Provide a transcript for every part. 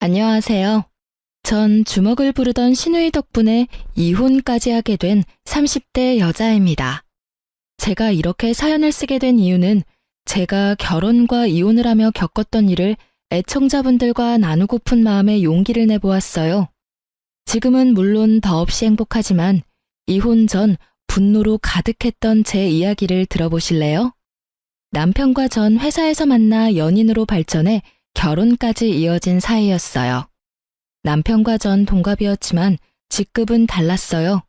안녕하세요. 전 주먹을 부르던 시누이 덕분에 이혼까지 하게 된 30대 여자입니다. 제가 이렇게 사연을 쓰게 된 이유는 제가 결혼과 이혼을 하며 겪었던 일을 애청자분들과 나누고픈 마음에 용기를 내보았어요. 지금은 물론 더없이 행복하지만 이혼 전 분노로 가득했던 제 이야기를 들어보실래요? 남편과 전 회사에서 만나 연인으로 발전해 결혼까지 이어진 사이였어요. 남편과 전 동갑이었지만 직급은 달랐어요.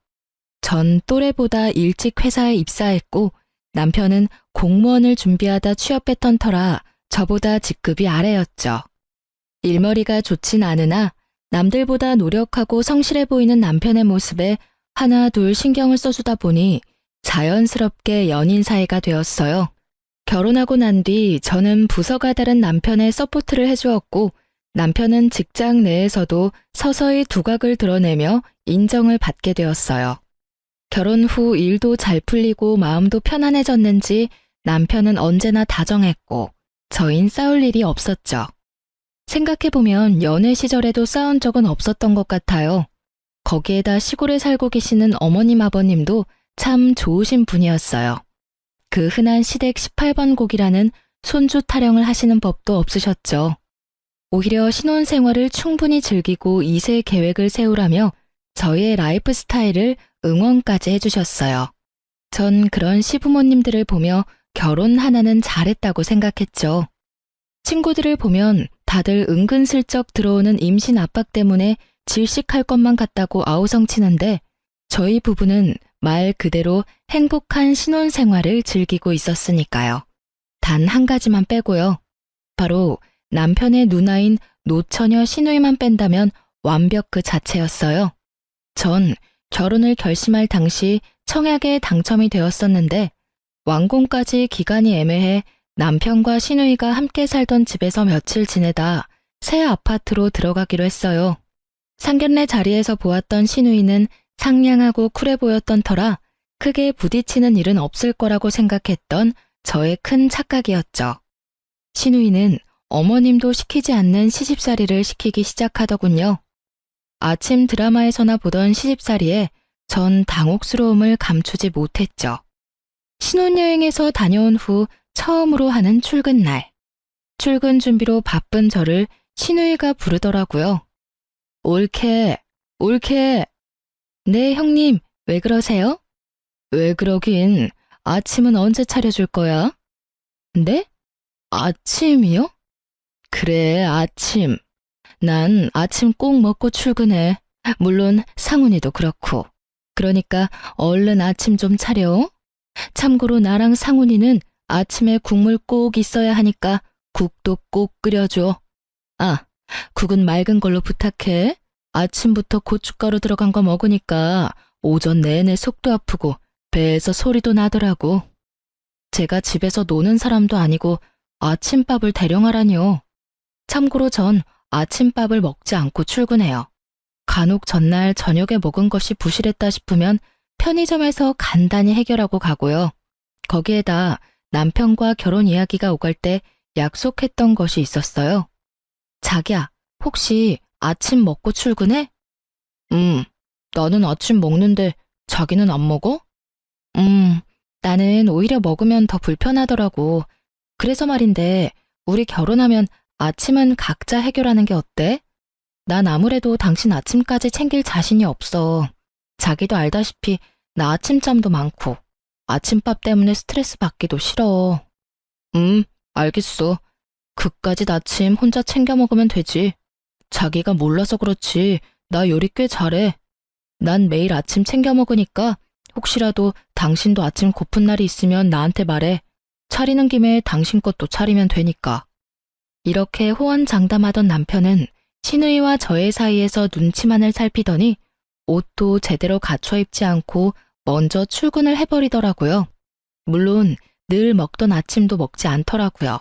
전 또래보다 일찍 회사에 입사했고 남편은 공무원을 준비하다 취업했던 터라 저보다 직급이 아래였죠. 일머리가 좋진 않으나 남들보다 노력하고 성실해 보이는 남편의 모습에 하나 둘 신경을 써주다 보니 자연스럽게 연인 사이가 되었어요. 결혼하고 난 뒤 저는 부서가 다른 남편의 서포트를 해주었고 남편은 직장 내에서도 서서히 두각을 드러내며 인정을 받게 되었어요. 결혼 후 일도 잘 풀리고 마음도 편안해졌는지 남편은 언제나 다정했고 저흰 싸울 일이 없었죠. 생각해보면 연애 시절에도 싸운 적은 없었던 것 같아요. 거기에다 시골에 살고 계시는 어머님 아버님도 참 좋으신 분이었어요. 그 흔한 시댁 18번 곡이라는 손주 타령을 하시는 법도 없으셨죠. 오히려 신혼생활을 충분히 즐기고 2세 계획을 세우라며 저희의 라이프 스타일을 응원까지 해주셨어요. 전 그런 시부모님들을 보며 결혼 하나는 잘했다고 생각했죠. 친구들을 보면 다들 은근슬쩍 들어오는 임신 압박 때문에 질식할 것만 같다고 아우성치는데 저희 부부는 말 그대로 행복한 신혼생활을 즐기고 있었으니까요. 단 한 가지만 빼고요. 바로 남편의 누나인 노처녀 시누이만 뺀다면 완벽 그 자체였어요. 전 결혼을 결심할 당시 청약에 당첨이 되었었는데 완공까지 기간이 애매해 남편과 시누이가 함께 살던 집에서 며칠 지내다 새 아파트로 들어가기로 했어요. 상견례 자리에서 보았던 시누이는 상냥하고 쿨해 보였던 터라 크게 부딪히는 일은 없을 거라고 생각했던 저의 큰 착각이었죠. 시누이는 어머님도 시키지 않는 시집살이를 시키기 시작하더군요. 아침 드라마에서나 보던 시집살이에 전 당혹스러움을 감추지 못했죠. 신혼여행에서 다녀온 후 처음으로 하는 출근날. 출근 준비로 바쁜 저를 시누이가 부르더라고요. 옳게, 옳게. 네, 형님, 왜 그러세요? 왜 그러긴, 아침은 언제 차려줄 거야? 네? 아침이요? 그래, 아침. 난 아침 꼭 먹고 출근해. 물론 상훈이도 그렇고. 그러니까 얼른 아침 좀 차려. 참고로 나랑 상훈이는 아침에 국물 꼭 있어야 하니까 국도 꼭 끓여줘. 아, 국은 맑은 걸로 부탁해. 아침부터 고춧가루 들어간 거 먹으니까 오전 내내 속도 아프고 배에서 소리도 나더라고. 제가 집에서 노는 사람도 아니고 아침밥을 대령하라니요. 참고로 전 아침밥을 먹지 않고 출근해요. 간혹 전날 저녁에 먹은 것이 부실했다 싶으면 편의점에서 간단히 해결하고 가고요. 거기에다 남편과 결혼 이야기가 오갈 때 약속했던 것이 있었어요. 자기야, 혹시 아침 먹고 출근해? 나는 아침 먹는데 자기는 안 먹어? 나는 오히려 먹으면 더 불편하더라고. 그래서 말인데 우리 결혼하면 아침은 각자 해결하는 게 어때? 난 아무래도 당신 아침까지 챙길 자신이 없어. 자기도 알다시피 나 아침잠도 많고 아침밥 때문에 스트레스 받기도 싫어. 알겠어. 그까짓 아침 혼자 챙겨 먹으면 되지. 자기가 몰라서 그렇지 나 요리 꽤 잘해. 난 매일 아침 챙겨 먹으니까 혹시라도 당신도 아침 고픈 날이 있으면 나한테 말해. 차리는 김에 당신 것도 차리면 되니까. 이렇게 호언장담하던 남편은 시누이와 저의 사이에서 눈치만을 살피더니 옷도 제대로 갖춰 입지 않고 먼저 출근을 해버리더라고요. 물론 늘 먹던 아침도 먹지 않더라고요.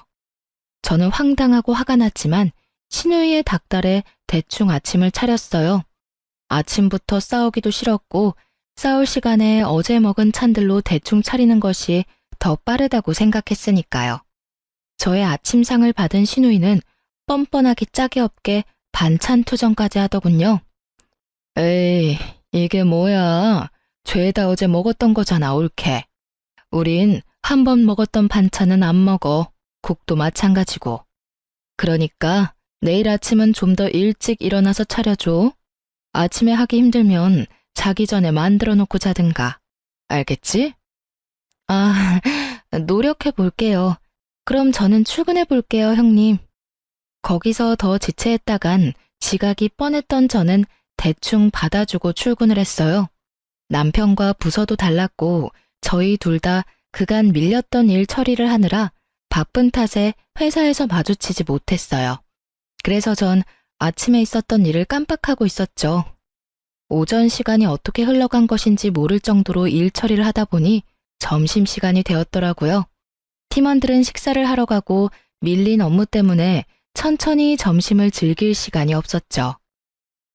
저는 황당하고 화가 났지만 시누이의 닥달에 대충 아침을 차렸어요. 아침부터 싸우기도 싫었고 싸울 시간에 어제 먹은 찬들로 대충 차리는 것이 더 빠르다고 생각했으니까요. 저의 아침상을 받은 시누이는 뻔뻔하기 짝이 없게 반찬 투정까지 하더군요. 에이, 이게 뭐야. 죄다 어제 먹었던 거잖아, 옳게. 우린 한 번 먹었던 반찬은 안 먹어. 국도 마찬가지고. 그러니까 내일 아침은 좀 더 일찍 일어나서 차려줘. 아침에 하기 힘들면 자기 전에 만들어 놓고 자든가. 알겠지? 아, 노력해 볼게요. 그럼 저는 출근해 볼게요, 형님. 거기서 더 지체했다간 지각이 뻔했던 저는 대충 받아주고 출근을 했어요. 남편과 부서도 달랐고 저희 둘 다 그간 밀렸던 일 처리를 하느라 바쁜 탓에 회사에서 마주치지 못했어요. 그래서 전 아침에 있었던 일을 깜빡하고 있었죠. 오전 시간이 어떻게 흘러간 것인지 모를 정도로 일 처리를 하다 보니 점심시간이 되었더라고요. 팀원들은 식사를 하러 가고 밀린 업무 때문에 천천히 점심을 즐길 시간이 없었죠.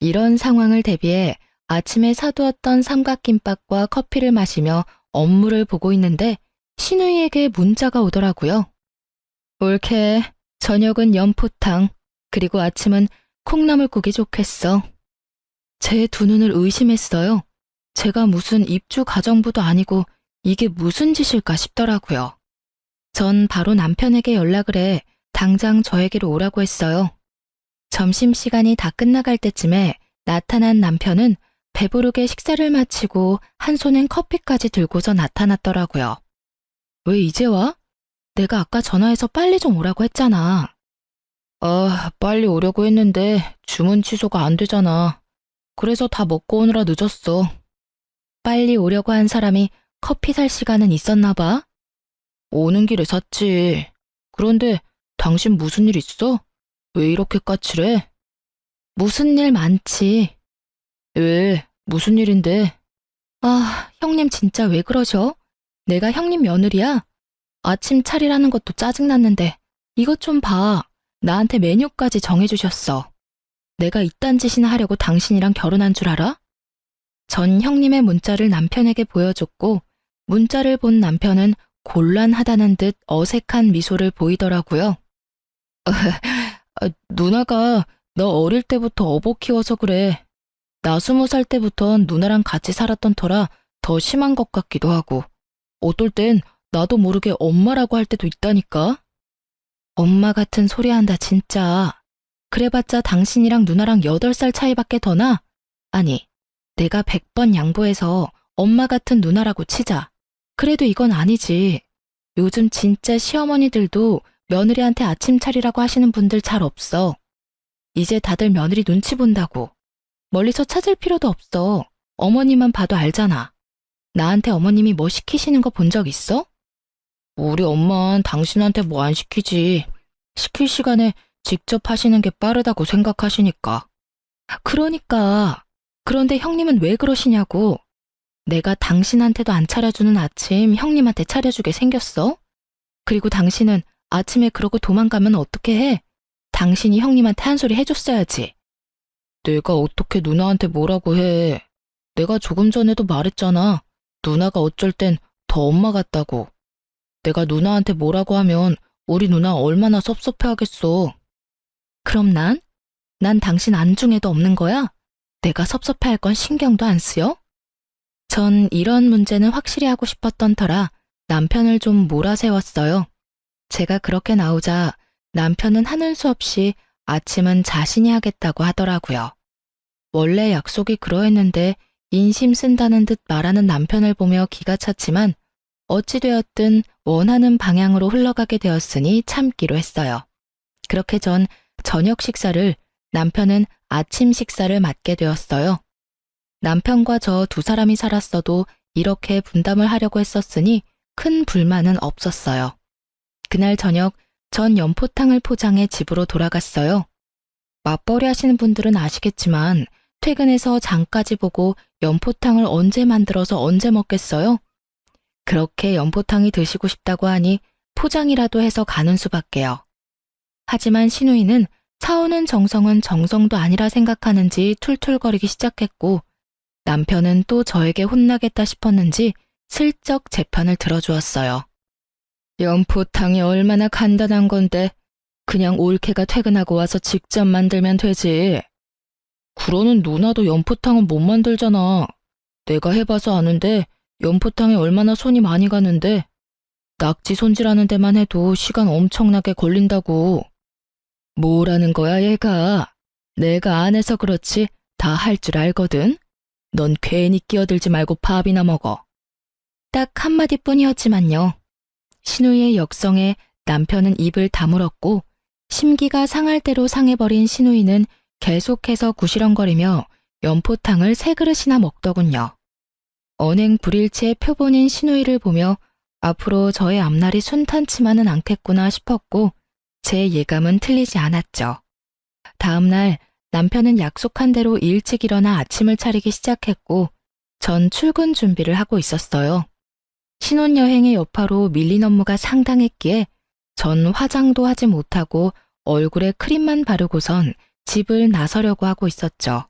이런 상황을 대비해 아침에 사두었던 삼각김밥과 커피를 마시며 업무를 보고 있는데 신우이에게 문자가 오더라고요. 옳게, 저녁은 연포탕, 그리고 아침은 콩나물국이 좋겠어. 제 두 눈을 의심했어요. 제가 무슨 입주 가정부도 아니고 이게 무슨 짓일까 싶더라고요. 전 바로 남편에게 연락을 해 당장 저에게로 오라고 했어요. 점심시간이 다 끝나갈 때쯤에 나타난 남편은 배부르게 식사를 마치고 한 손엔 커피까지 들고서 나타났더라고요. 왜 이제 와? 내가 아까 전화해서 빨리 좀 오라고 했잖아. 빨리 오려고 했는데 주문 취소가 안 되잖아. 그래서 다 먹고 오느라 늦었어. 빨리 오려고 한 사람이 커피 살 시간은 있었나 봐? 오는 길에 샀지. 그런데 당신 무슨 일 있어? 왜 이렇게 까칠해? 무슨 일 많지. 왜? 무슨 일인데? 아, 형님 진짜 왜 그러셔? 내가 형님 며느리야? 아침 차리라는 것도 짜증났는데 이것 좀 봐. 나한테 메뉴까지 정해주셨어. 내가 이딴 짓이나 하려고 당신이랑 결혼한 줄 알아? 전 형님의 문자를 남편에게 보여줬고 문자를 본 남편은 곤란하다는 듯 어색한 미소를 보이더라고요. 누나가 너 어릴 때부터 어버 키워서 그래. 나 20살 때부턴 누나랑 같이 살았던 터라 더 심한 것 같기도 하고 어떨 땐 나도 모르게 엄마라고 할 때도 있다니까. 엄마 같은 소리 한다 진짜. 그래봤자 당신이랑 누나랑 8살 차이밖에 더 나? 아니, 내가 100번 양보해서 엄마 같은 누나라고 치자. 그래도 이건 아니지. 요즘 진짜 시어머니들도 며느리한테 아침 차리라고 하시는 분들 잘 없어. 이제 다들 며느리 눈치 본다고. 멀리서 찾을 필요도 없어. 어머니만 봐도 알잖아. 나한테 어머님이 뭐 시키시는 거 본 적 있어? 우리 엄마는 당신한테 뭐 안 시키지. 시킬 시간에 직접 하시는 게 빠르다고 생각하시니까. 그러니까. 그런데 형님은 왜 그러시냐고. 내가 당신한테도 안 차려주는 아침 형님한테 차려주게 생겼어? 그리고 당신은 아침에 그러고 도망가면 어떻게 해? 당신이 형님한테 한 소리 해줬어야지. 내가 어떻게 누나한테 뭐라고 해. 내가 조금 전에도 말했잖아. 누나가 어쩔 땐 더 엄마 같다고. 내가 누나한테 뭐라고 하면 우리 누나 얼마나 섭섭해하겠어. 그럼 난 당신 안중에도 없는 거야? 내가 섭섭해할 건 신경도 안 쓰여? 전 이런 문제는 확실히 하고 싶었던 터라 남편을 좀 몰아세웠어요. 제가 그렇게 나오자 남편은 하는 수 없이 아침은 자신이 하겠다고 하더라고요. 원래 약속이 그러했는데 인심 쓴다는 듯 말하는 남편을 보며 기가 찼지만 어찌되었든 원하는 방향으로 흘러가게 되었으니 참기로 했어요. 그렇게 전 저녁 식사를, 남편은 아침 식사를 맡게 되었어요. 남편과 저 두 사람이 살았어도 이렇게 분담을 하려고 했었으니 큰 불만은 없었어요. 그날 저녁 전 연포탕을 포장해 집으로 돌아갔어요. 맞벌이 하시는 분들은 아시겠지만 퇴근해서 장까지 보고 연포탕을 언제 만들어서 언제 먹겠어요? 그렇게 연포탕이 드시고 싶다고 하니 포장이라도 해서 가는 수밖에요. 하지만 신우이는 사오는 정성은 정성도 아니라 생각하는지 툴툴거리기 시작했고 남편은 또 저에게 혼나겠다 싶었는지 슬쩍 제 편을 들어주었어요. 연포탕이 얼마나 간단한 건데 그냥 올케가 퇴근하고 와서 직접 만들면 되지. 그러는 누나도 연포탕은 못 만들잖아. 내가 해봐서 아는데 연포탕에 얼마나 손이 많이 가는데 낙지 손질하는 데만 해도 시간 엄청나게 걸린다고. 뭐라는 거야 얘가. 내가 안 해서 그렇지 다 할 줄 알거든. 넌 괜히 끼어들지 말고 밥이나 먹어. 딱 한마디뿐이었지만요. 신우이의 역성에 남편은 입을 다물었고 심기가 상할 대로 상해버린 신우이는 계속해서 구시렁거리며 연포탕을 3그릇이나 먹더군요. 언행 불일치의 표본인 신우이를 보며 앞으로 저의 앞날이 순탄치만은 않겠구나 싶었고 제 예감은 틀리지 않았죠. 다음 날 남편은 약속한 대로 일찍 일어나 아침을 차리기 시작했고 전 출근 준비를 하고 있었어요. 신혼여행의 여파로 밀린 업무가 상당했기에 전 화장도 하지 못하고 얼굴에 크림만 바르고선 집을 나서려고 하고 있었죠.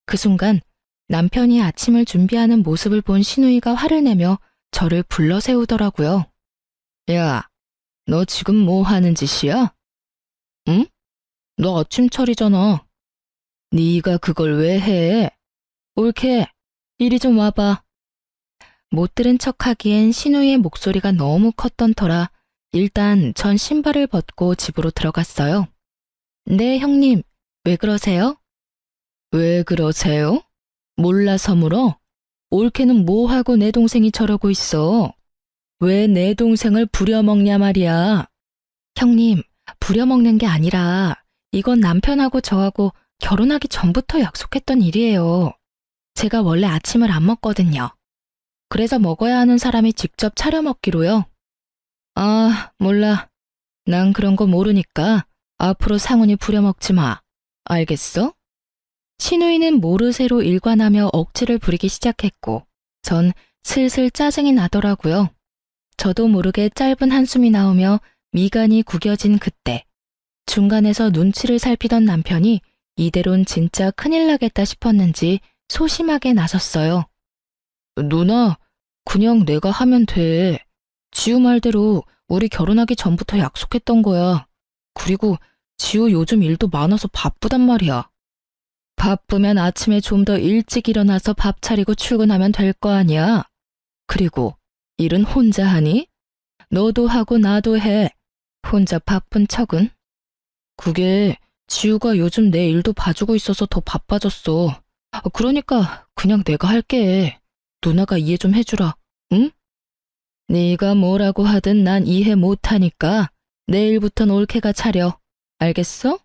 그 순간 남편이 아침을 준비하는 모습을 본 신우이가 화를 내며 저를 불러 세우더라고요. 야, 너 지금 뭐 하는 짓이야? 응? 너 아침 차리잖아. 네가 그걸 왜 해? 올케, 이리 좀 와봐. 못 들은 척하기엔 신우이의 목소리가 너무 컸던 터라 일단 전 신발을 벗고 집으로 들어갔어요. 네, 형님. 왜 그러세요? 왜 그러세요? 몰라서 물어? 올케는 뭐하고 내 동생이 저러고 있어? 왜 내 동생을 부려먹냐 말이야? 형님, 부려먹는 게 아니라 이건 남편하고 저하고 결혼하기 전부터 약속했던 일이에요. 제가 원래 아침을 안 먹거든요. 그래서 먹어야 하는 사람이 직접 차려 먹기로요. 아, 몰라. 난 그런 거 모르니까 앞으로 상훈이 부려먹지 마. 알겠어? 신우이는 모르쇠로 일관하며 억지를 부리기 시작했고 전 슬슬 짜증이 나더라고요. 저도 모르게 짧은 한숨이 나오며 미간이 구겨진 그때 중간에서 눈치를 살피던 남편이 이대론 진짜 큰일 나겠다 싶었는지 소심하게 나섰어요. 누나, 그냥 내가 하면 돼. 지우 말대로 우리 결혼하기 전부터 약속했던 거야. 그리고 지우 요즘 일도 많아서 바쁘단 말이야. 바쁘면 아침에 좀 더 일찍 일어나서 밥 차리고 출근하면 될 거 아니야. 그리고 일은 혼자 하니? 너도 하고 나도 해. 혼자 바쁜 척은? 그게 지우가 요즘 내 일도 봐주고 있어서 더 바빠졌어. 그러니까 그냥 내가 할게. 누나가 이해 좀 해주라. 응? 네가 뭐라고 하든 난 이해 못하니까 내일부턴 올케가 차려. 알겠어?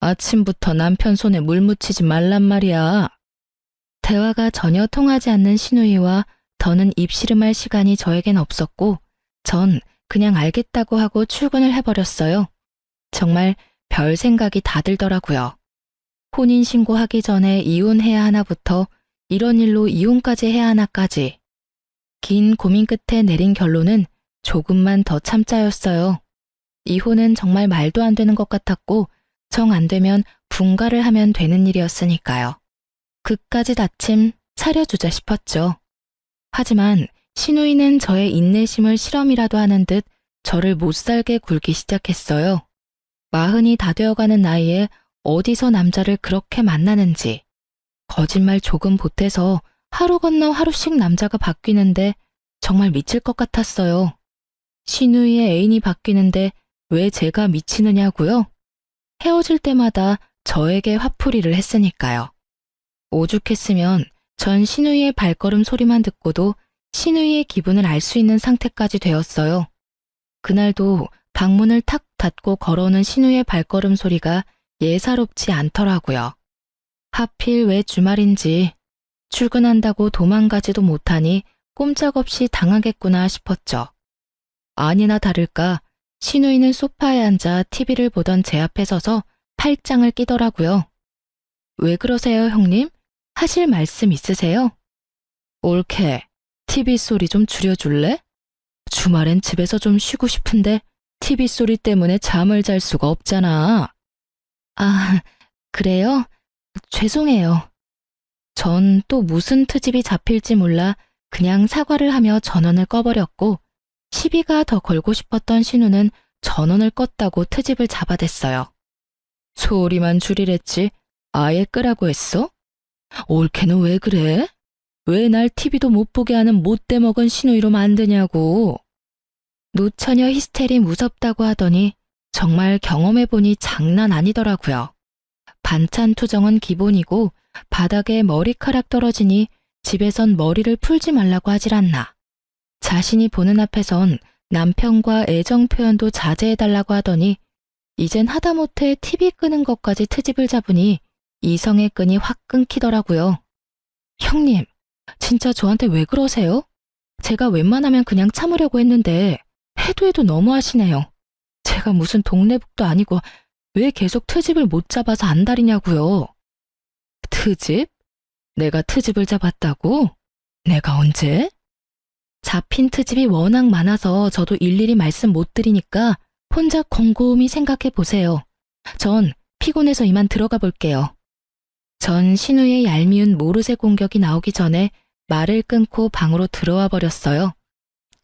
아침부터 남편 손에 물 묻히지 말란 말이야. 대화가 전혀 통하지 않는 신우이와 더는 입씨름할 시간이 저에겐 없었고 전 그냥 알겠다고 하고 출근을 해버렸어요. 정말 별 생각이 다 들더라고요. 혼인신고하기 전에 이혼해야 하나부터 이런 일로 이혼까지 해야 하나까지. 긴 고민 끝에 내린 결론은 조금만 더 참자였어요. 이혼은 정말 말도 안 되는 것 같았고 정 안 되면 분가를 하면 되는 일이었으니까요. 그까지 다침 차려주자 싶었죠. 하지만 신우이는 저의 인내심을 실험이라도 하는 듯 저를 못살게 굴기 시작했어요. 40이 다 되어가는 나이에 어디서 남자를 그렇게 만나는지. 거짓말 조금 보태서 하루 건너 하루씩 남자가 바뀌는데 정말 미칠 것 같았어요. 신우이의 애인이 바뀌는데 왜 제가 미치느냐고요? 헤어질 때마다 저에게 화풀이를 했으니까요. 오죽했으면 전 신우이의 발걸음 소리만 듣고도 신우이의 기분을 알 수 있는 상태까지 되었어요. 그날도 방문을 탁 닫고 걸어오는 신우이의 발걸음 소리가 예사롭지 않더라고요. 하필 왜 주말인지 출근한다고 도망가지도 못하니 꼼짝없이 당하겠구나 싶었죠. 아니나 다를까 신우이는 소파에 앉아 TV를 보던 제 앞에 서서 팔짱을 끼더라고요. 왜 그러세요, 형님? 하실 말씀 있으세요? 올케, TV 소리 좀 줄여줄래? 주말엔 집에서 좀 쉬고 싶은데 TV 소리 때문에 잠을 잘 수가 없잖아. 아, 그래요? 죄송해요. 전 또 무슨 트집이 잡힐지 몰라 그냥 사과를 하며 전원을 꺼버렸고 시비가 더 걸고 싶었던 신우는 전원을 껐다고 트집을 잡아댔어요. 소리만 줄이랬지 아예 끄라고 했어? 올케는 왜 그래? 왜 날 TV도 못 보게 하는 못돼 먹은 시누이로 만드냐고. 노처녀 히스테리 무섭다고 하더니 정말 경험해보니 장난 아니더라고요. 반찬 투정은 기본이고 바닥에 머리카락 떨어지니 집에선 머리를 풀지 말라고 하질 않나. 자신이 보는 앞에선 남편과 애정 표현도 자제해달라고 하더니 이젠 하다못해 TV 끄는 것까지 트집을 잡으니 이성의 끈이 확 끊기더라고요. 형님, 진짜 저한테 왜 그러세요? 제가 웬만하면 그냥 참으려고 했는데 해도 너무하시네요. 제가 무슨 동네북도 아니고 왜 계속 트집을 못 잡아서 안달이냐고요. 트집? 내가 트집을 잡았다고? 내가 언제? 잡힌 트집이 워낙 많아서 저도 일일이 말씀 못 드리니까 혼자 곰곰이 생각해 보세요. 전 피곤해서 이만 들어가 볼게요. 전 신우의 얄미운 모르쇠 공격이 나오기 전에 말을 끊고 방으로 들어와 버렸어요.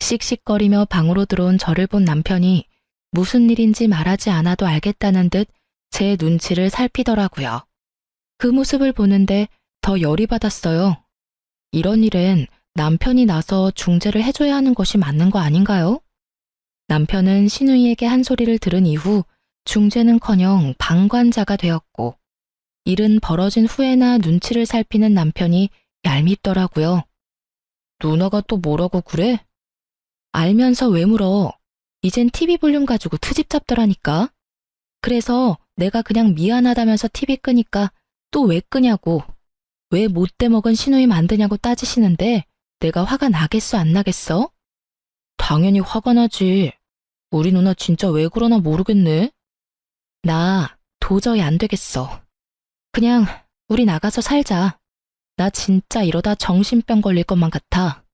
씩씩거리며 방으로 들어온 저를 본 남편이 무슨 일인지 말하지 않아도 알겠다는 듯 제 눈치를 살피더라고요. 그 모습을 보는데 더 열이 받았어요. 이런 일엔 남편이 나서 중재를 해줘야 하는 것이 맞는 거 아닌가요? 남편은 신우이에게 한 소리를 들은 이후 중재는커녕 방관자가 되었고 일은 벌어진 후에나 눈치를 살피는 남편이 얄밉더라고요. 누나가 또 뭐라고 그래? 알면서 왜 물어? 이젠 TV 볼륨 가지고 트집 잡더라니까. 그래서 내가 그냥 미안하다면서 TV 끄니까 또 왜 끄냐고. 왜 못돼 먹은 신우이 만드냐고 따지시는데 내가 화가 나겠어 안 나겠어? 당연히 화가 나지. 우리 누나 진짜 왜 그러나 모르겠네. 나 도저히 안 되겠어. 그냥 우리 나가서 살자. 나 진짜 이러다 정신병 걸릴 것만 같아.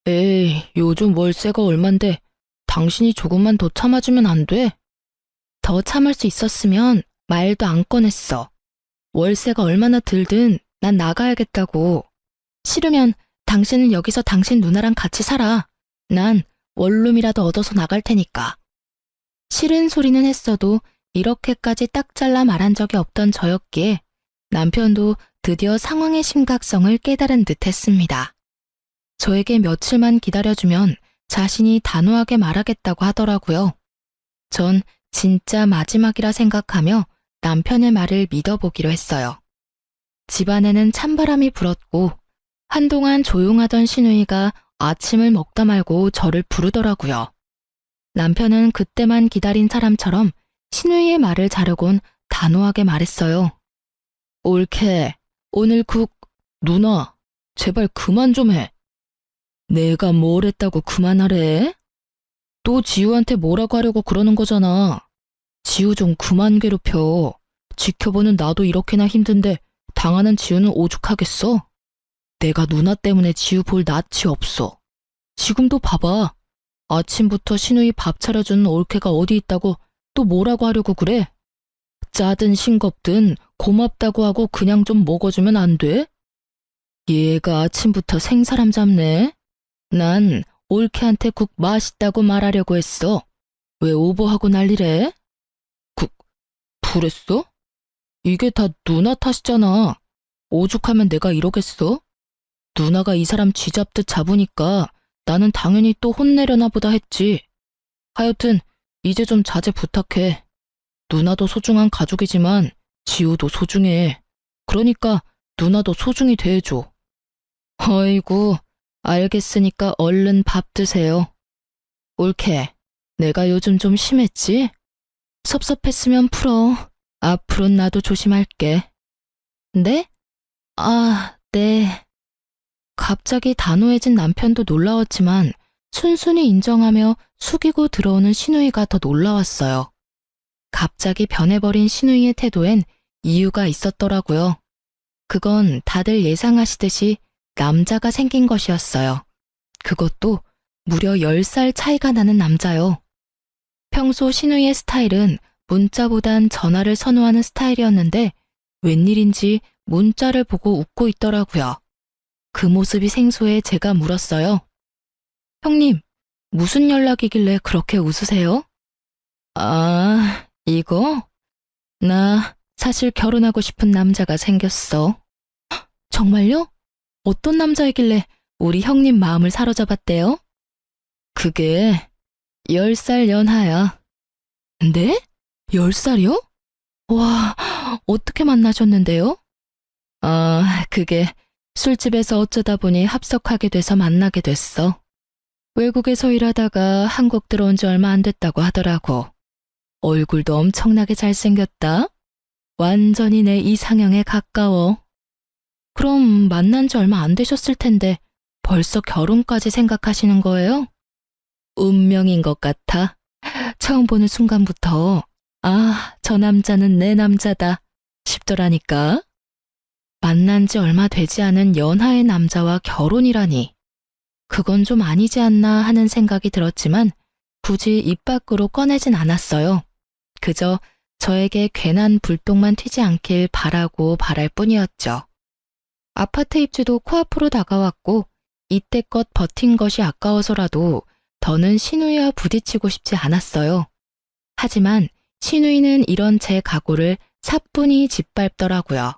에이, 요즘 월세가 얼만데 당신이 조금만 더 참아주면 안 돼? 더 참을 수 있었으면 말도 안 꺼냈어. 월세가 얼마나 들든 난 나가야겠다고. 싫으면 당신은 여기서 당신 누나랑 같이 살아. 난 원룸이라도 얻어서 나갈 테니까. 싫은 소리는 했어도 이렇게까지 딱 잘라 말한 적이 없던 저였기에 남편도 드디어 상황의 심각성을 깨달은 듯 했습니다. 저에게 며칠만 기다려주면 자신이 단호하게 말하겠다고 하더라고요. 전 진짜 마지막이라 생각하며 남편의 말을 믿어보기로 했어요. 집안에는 찬바람이 불었고 한동안 조용하던 신우이가 아침을 먹다 말고 저를 부르더라고요. 남편은 그때만 기다린 사람처럼 신우이의 말을 자르곤 단호하게 말했어요. 올케, 오늘 누나, 제발 그만 좀 해. 내가 뭘 했다고 그만하래? 또 지우한테 뭐라고 하려고 그러는 거잖아. 지우 좀 그만 괴롭혀. 지켜보는 나도 이렇게나 힘든데 당하는 지우는 오죽하겠어? 내가 누나 때문에 지우 볼 낯이 없어. 지금도 봐봐. 아침부터 신우이 밥 차려주는 올케가 어디 있다고 또 뭐라고 하려고 그래? 짜든 싱겁든 고맙다고 하고 그냥 좀 먹어주면 안 돼? 얘가 아침부터 생사람 잡네. 난 올케한테 국 맛있다고 말하려고 했어. 왜 오버하고 난리래? 그랬어? 이게 다 누나 탓이잖아. 오죽하면 내가 이러겠어? 누나가 이 사람 쥐잡듯 잡으니까 나는 당연히 또 혼내려나 보다 했지. 하여튼 이제 좀 자제 부탁해. 누나도 소중한 가족이지만 지우도 소중해. 그러니까 누나도 소중히 대해줘. 어이구, 알겠으니까 얼른 밥 드세요. 올케, 내가 요즘 좀 심했지? 섭섭했으면 풀어. 앞으론 나도 조심할게. 네? 아, 네. 갑자기 단호해진 남편도 놀라웠지만 순순히 인정하며 숙이고 들어오는 신우이가 더 놀라웠어요. 갑자기 변해버린 신우이의 태도엔 이유가 있었더라고요. 그건 다들 예상하시듯이 남자가 생긴 것이었어요. 그것도 무려 10살 차이가 나는 남자요. 평소 신우이의 스타일은 문자보단 전화를 선호하는 스타일이었는데 웬일인지 문자를 보고 웃고 있더라고요. 그 모습이 생소해 제가 물었어요. 형님, 무슨 연락이길래 그렇게 웃으세요? 아, 이거? 나 사실 결혼하고 싶은 남자가 생겼어. 정말요? 어떤 남자이길래 우리 형님 마음을 사로잡았대요? 그게 10살 연하야. 네? 10살이요? 와, 어떻게 만나셨는데요? 그게 술집에서 어쩌다 보니 합석하게 돼서 만나게 됐어. 외국에서 일하다가 한국 들어온 지 얼마 안 됐다고 하더라고. 얼굴도 엄청나게 잘생겼다. 완전히 내 이상형에 가까워. 그럼 만난 지 얼마 안 되셨을 텐데 벌써 결혼까지 생각하시는 거예요? 운명인 것 같아. 처음 보는 순간부터 저 남자는 내 남자다 싶더라니까. 만난 지 얼마 되지 않은 연하의 남자와 결혼이라니. 그건 좀 아니지 않나 하는 생각이 들었지만 굳이 입 밖으로 꺼내진 않았어요. 그저 저에게 괜한 불똥만 튀지 않길 바라고 바랄 뿐이었죠. 아파트 입주도 코앞으로 다가왔고 이때껏 버틴 것이 아까워서라도 더는 신우이와 부딪히고 싶지 않았어요. 하지만 신우이는 이런 제 각오를 사뿐히 짓밟더라고요.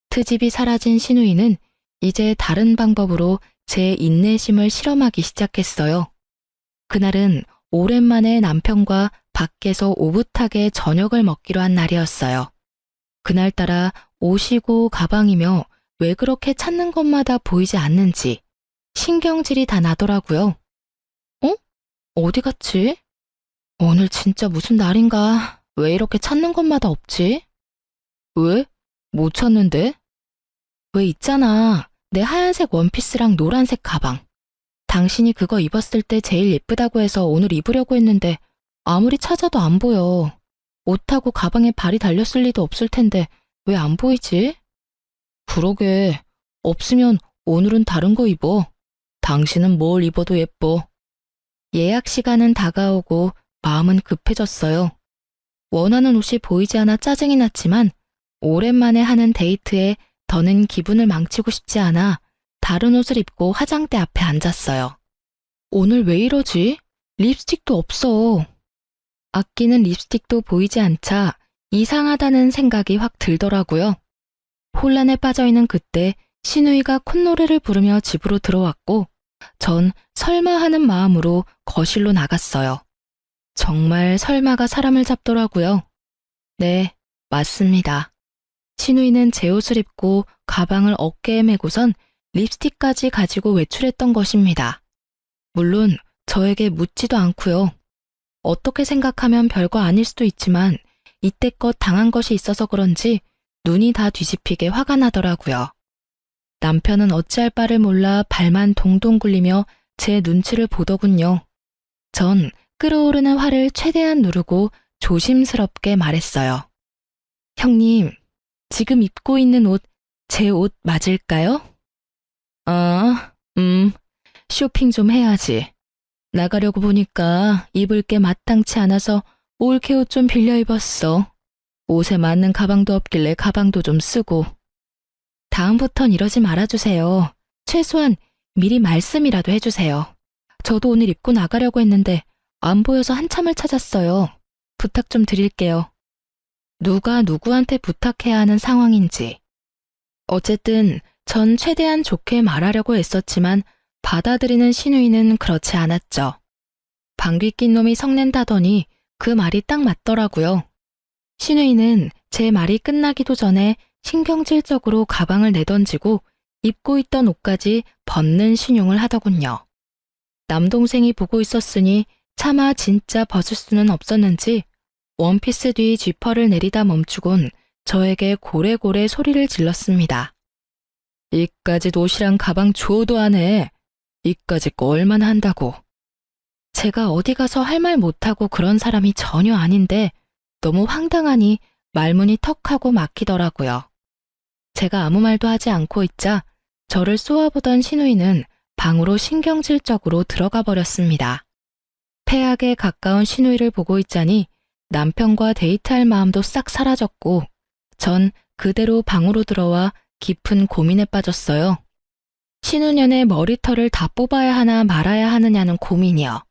트집이 사라진 신우이는 이제 다른 방법으로 제 인내심을 실험하기 시작했어요. 그날은 오랜만에 남편과 밖에서 오붓하게 저녁을 먹기로 한 날이었어요. 그날따라 옷이고 가방이며 왜 그렇게 찾는 것마다 보이지 않는지 신경질이 다 나더라고요. 어? 어디 갔지? 오늘 진짜 무슨 날인가? 왜 이렇게 찾는 것마다 없지? 왜? 못 찾는데? 왜 있잖아. 내 하얀색 원피스랑 노란색 가방. 당신이 그거 입었을 때 제일 예쁘다고 해서 오늘 입으려고 했는데 아무리 찾아도 안 보여. 옷하고 가방에 발이 달렸을 리도 없을 텐데 왜 안 보이지? 그러게. 없으면 오늘은 다른 거 입어. 당신은 뭘 입어도 예뻐. 예약 시간은 다가오고 마음은 급해졌어요. 원하는 옷이 보이지 않아 짜증이 났지만 오랜만에 하는 데이트에 더는 기분을 망치고 싶지 않아 다른 옷을 입고 화장대 앞에 앉았어요. 오늘 왜 이러지? 립스틱도 없어. 아끼는 립스틱도 보이지 않자 이상하다는 생각이 확 들더라고요. 혼란에 빠져있는 그때 신우이가 콧노래를 부르며 집으로 들어왔고 전 설마 하는 마음으로 거실로 나갔어요. 정말 설마가 사람을 잡더라고요. 네, 맞습니다. 신우이는 제 옷을 입고 가방을 어깨에 메고선 립스틱까지 가지고 외출했던 것입니다. 물론 저에게 묻지도 않고요. 어떻게 생각하면 별거 아닐 수도 있지만 이때껏 당한 것이 있어서 그런지 눈이 다 뒤집히게 화가 나더라고요. 남편은 어찌할 바를 몰라 발만 동동 굴리며 제 눈치를 보더군요. 전 끓어오르는 화를 최대한 누르고 조심스럽게 말했어요. 형님, 지금 입고 있는 옷, 제 옷 맞을까요? 쇼핑 좀 해야지. 나가려고 보니까 입을 게 마땅치 않아서 올케 옷 좀 빌려 입었어. 옷에 맞는 가방도 없길래 가방도 좀 쓰고. 다음부턴 이러지 말아주세요. 최소한 미리 말씀이라도 해주세요. 저도 오늘 입고 나가려고 했는데 안 보여서 한참을 찾았어요. 부탁 좀 드릴게요. 누가 누구한테 부탁해야 하는 상황인지. 어쨌든 전 최대한 좋게 말하려고 애썼지만 받아들이는 신우이는 그렇지 않았죠. 방귀 낀 놈이 성낸다더니 그 말이 딱 맞더라고요. 신우이는 제 말이 끝나기도 전에 신경질적으로 가방을 내던지고 입고 있던 옷까지 벗는 신용을 하더군요. 남동생이 보고 있었으니 차마 진짜 벗을 수는 없었는지 원피스 뒤 지퍼를 내리다 멈추곤 저에게 고래고래 소리를 질렀습니다. 이까짓 옷이랑 가방 줘도 안 해. 이까짓 거 얼마나 한다고. 제가 어디 가서 할 말 못하고 그런 사람이 전혀 아닌데 너무 황당하니 말문이 턱하고 막히더라고요. 제가 아무 말도 하지 않고 있자 저를 쏘아보던 신우이는 방으로 신경질적으로 들어가 버렸습니다. 폐악에 가까운 신우이를 보고 있자니 남편과 데이트할 마음도 싹 사라졌고 전 그대로 방으로 들어와 깊은 고민에 빠졌어요. 신우년의 머리털을 다 뽑아야 하나 말아야 하느냐는 고민이요.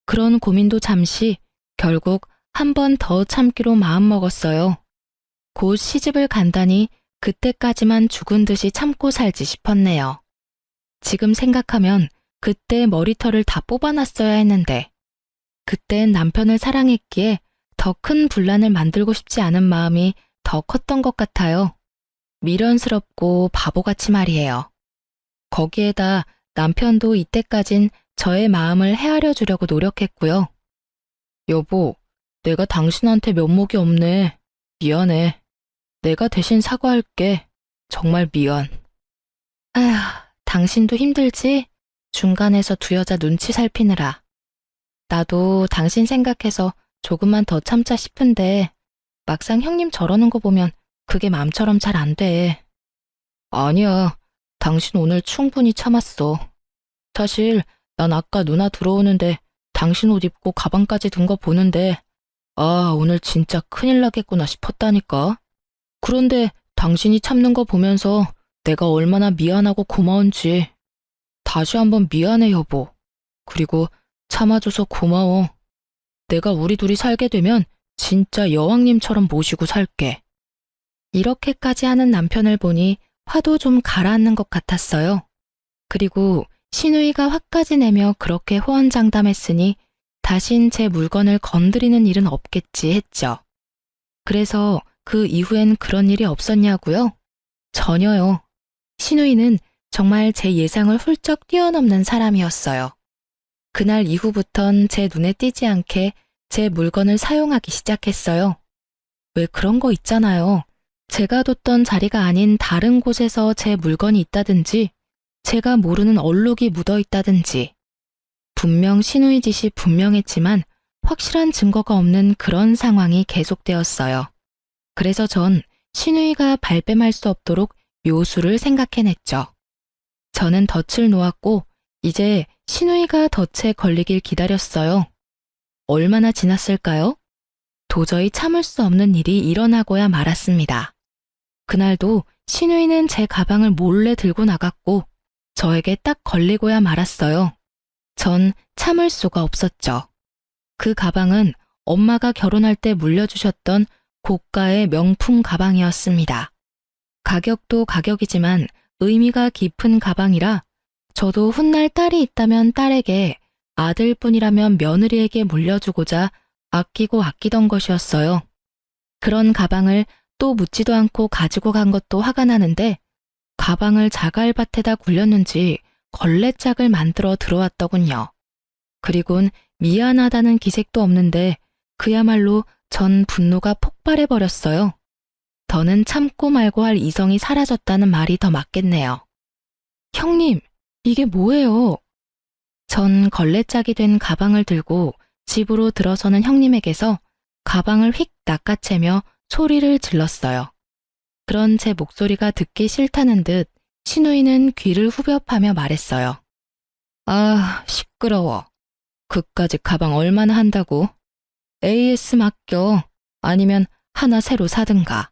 그런 고민도 잠시 결국 한 번 더 참기로 마음먹었어요. 곧 시집을 간다니 그때까지만 죽은 듯이 참고 살지 싶었네요. 지금 생각하면 그때 머리털을 다 뽑아놨어야 했는데, 그땐 남편을 사랑했기에 더 큰 분란을 만들고 싶지 않은 마음이 더 컸던 것 같아요. 미련스럽고 바보같이 말이에요. 거기에다 남편도 이때까진 저의 마음을 헤아려 주려고 노력했고요. 여보, 내가 당신한테 면목이 없네. 미안해. 내가 대신 사과할게. 정말 미안. 아휴, 당신도 힘들지? 중간에서 두 여자 눈치 살피느라. 나도 당신 생각해서 조금만 더 참자 싶은데 막상 형님 저러는 거 보면 그게 마음처럼 잘 안 돼. 아니야. 당신 오늘 충분히 참았어. 사실 난 아까 누나 들어오는데 당신 옷 입고 가방까지 든 거 보는데 아, 오늘 진짜 큰일 나겠구나 싶었다니까. 그런데 당신이 참는 거 보면서 내가 얼마나 미안하고 고마운지. 다시 한번 미안해, 여보. 그리고 참아줘서 고마워. 내가 우리 둘이 살게 되면 진짜 여왕님처럼 모시고 살게. 이렇게까지 하는 남편을 보니 화도 좀 가라앉는 것 같았어요. 그리고 시누이가 화까지 내며 그렇게 호언장담했으니 다신 제 물건을 건드리는 일은 없겠지 했죠. 그래서 그 이후엔 그런 일이 없었냐고요? 전혀요. 시누이는 정말 제 예상을 훌쩍 뛰어넘는 사람이었어요. 그날 이후부턴 제 눈에 띄지 않게 제 물건을 사용하기 시작했어요. 왜 그런 거 있잖아요. 제가 뒀던 자리가 아닌 다른 곳에서 제 물건이 있다든지 제가 모르는 얼룩이 묻어 있다든지 분명 시누이 짓이 분명했지만 확실한 증거가 없는 그런 상황이 계속되었어요. 그래서 전 시누이가 발뺌할 수 없도록 묘수를 생각해냈죠. 저는 덫을 놓았고 이제 시누이가 덫에 걸리길 기다렸어요. 얼마나 지났을까요? 도저히 참을 수 없는 일이 일어나고야 말았습니다. 그날도 시누이는 제 가방을 몰래 들고 나갔고 저에게 딱 걸리고야 말았어요. 전 참을 수가 없었죠. 그 가방은 엄마가 결혼할 때 물려주셨던 고가의 명품 가방이었습니다. 가격도 가격이지만 의미가 깊은 가방이라 저도 훗날 딸이 있다면 딸에게, 아들뿐이라면 며느리에게 물려주고자 아끼고 아끼던 것이었어요. 그런 가방을 또 묻지도 않고 가지고 간 것도 화가 나는데 가방을 자갈밭에다 굴렸는지 걸레짝을 만들어 들어왔더군요. 그리곤 미안하다는 기색도 없는데 그야말로 전 분노가 폭발해버렸어요. 더는 참고 말고 할 이성이 사라졌다는 말이 더 맞겠네요. 형님, 이게 뭐예요? 전 걸레짝이 된 가방을 들고 집으로 들어서는 형님에게서 가방을 휙 낚아채며 소리를 질렀어요. 그런 제 목소리가 듣기 싫다는 듯 시누이는 귀를 후벼파며 말했어요. 아, 시끄러워. 그까짓 가방 얼마나 한다고? AS 맡겨. 아니면 하나 새로 사든가.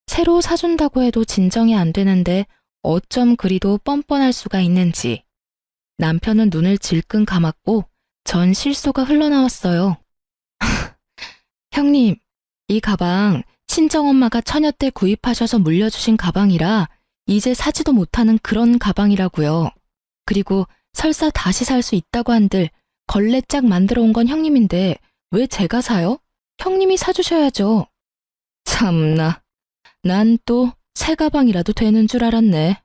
새로 사준다고 해도 진정이 안 되는데 어쩜 그리도 뻔뻔할 수가 있는지. 남편은 눈을 질끈 감았고 전 실소가 흘러나왔어요. 형님, 이 가방 친정엄마가 처녀 때 구입하셔서 물려주신 가방이라 이제 사지도 못하는 그런 가방이라고요. 그리고 설사 다시 살 수 있다고 한들 걸레짝 만들어 온 건 형님인데 왜 제가 사요? 형님이 사주셔야죠. 참나, 난 또 새 가방이라도 되는 줄 알았네.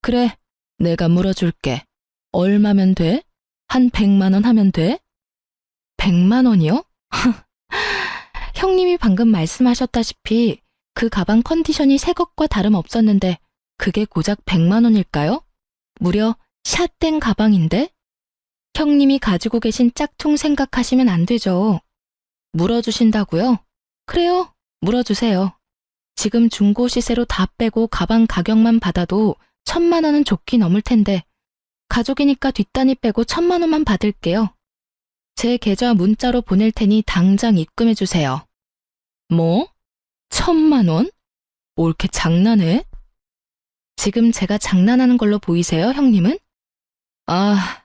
그래, 내가 물어줄게. 얼마면 돼? 한 100만 원 하면 돼? 100만 원이요? 형님이 방금 말씀하셨다시피 그 가방 컨디션이 새 것과 다름없었는데 그게 고작 100만 원일까요? 무려 샷된 가방인데? 형님이 가지고 계신 짝퉁 생각하시면 안 되죠. 물어주신다고요? 그래요, 물어주세요. 지금 중고 시세로 다 빼고 가방 가격만 받아도 1000만 원은 좋게 넘을 텐데 가족이니까 뒷단위 빼고 1000만 원만 받을게요. 제 계좌 문자로 보낼 테니 당장 입금해주세요. 뭐? 1000만 원? 뭐 이렇게 장난해? 지금 제가 장난하는 걸로 보이세요, 형님은? 아,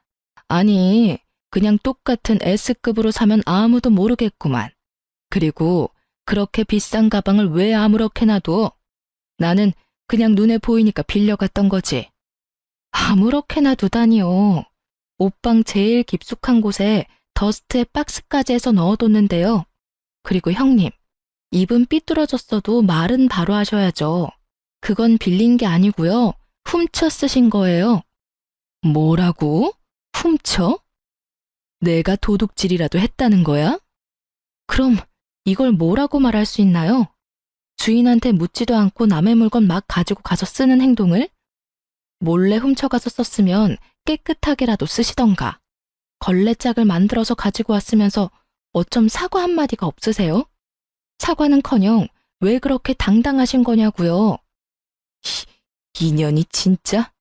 아니, 그냥 똑같은 S급으로 사면 아무도 모르겠구만. 그리고 그렇게 비싼 가방을 왜 아무렇게 놔둬? 나는 그냥 눈에 보이니까 빌려갔던 거지. 아무렇게 놔두다니요. 옷방 제일 깊숙한 곳에 더스트에 박스까지 해서 넣어뒀는데요. 그리고 형님, 입은 삐뚤어졌어도 말은 바로 하셔야죠. 그건 빌린 게 아니고요. 훔쳐 쓰신 거예요. 뭐라고? 훔쳐? 내가 도둑질이라도 했다는 거야? 그럼 이걸 뭐라고 말할 수 있나요? 주인한테 묻지도 않고 남의 물건 막 가지고 가서 쓰는 행동을? 몰래 훔쳐가서 썼으면 깨끗하게라도 쓰시던가. 걸레짝을 만들어서 가지고 왔으면서 어쩜 사과 한마디가 없으세요? 사과는커녕 왜 그렇게 당당하신 거냐고요? 인연이 진짜?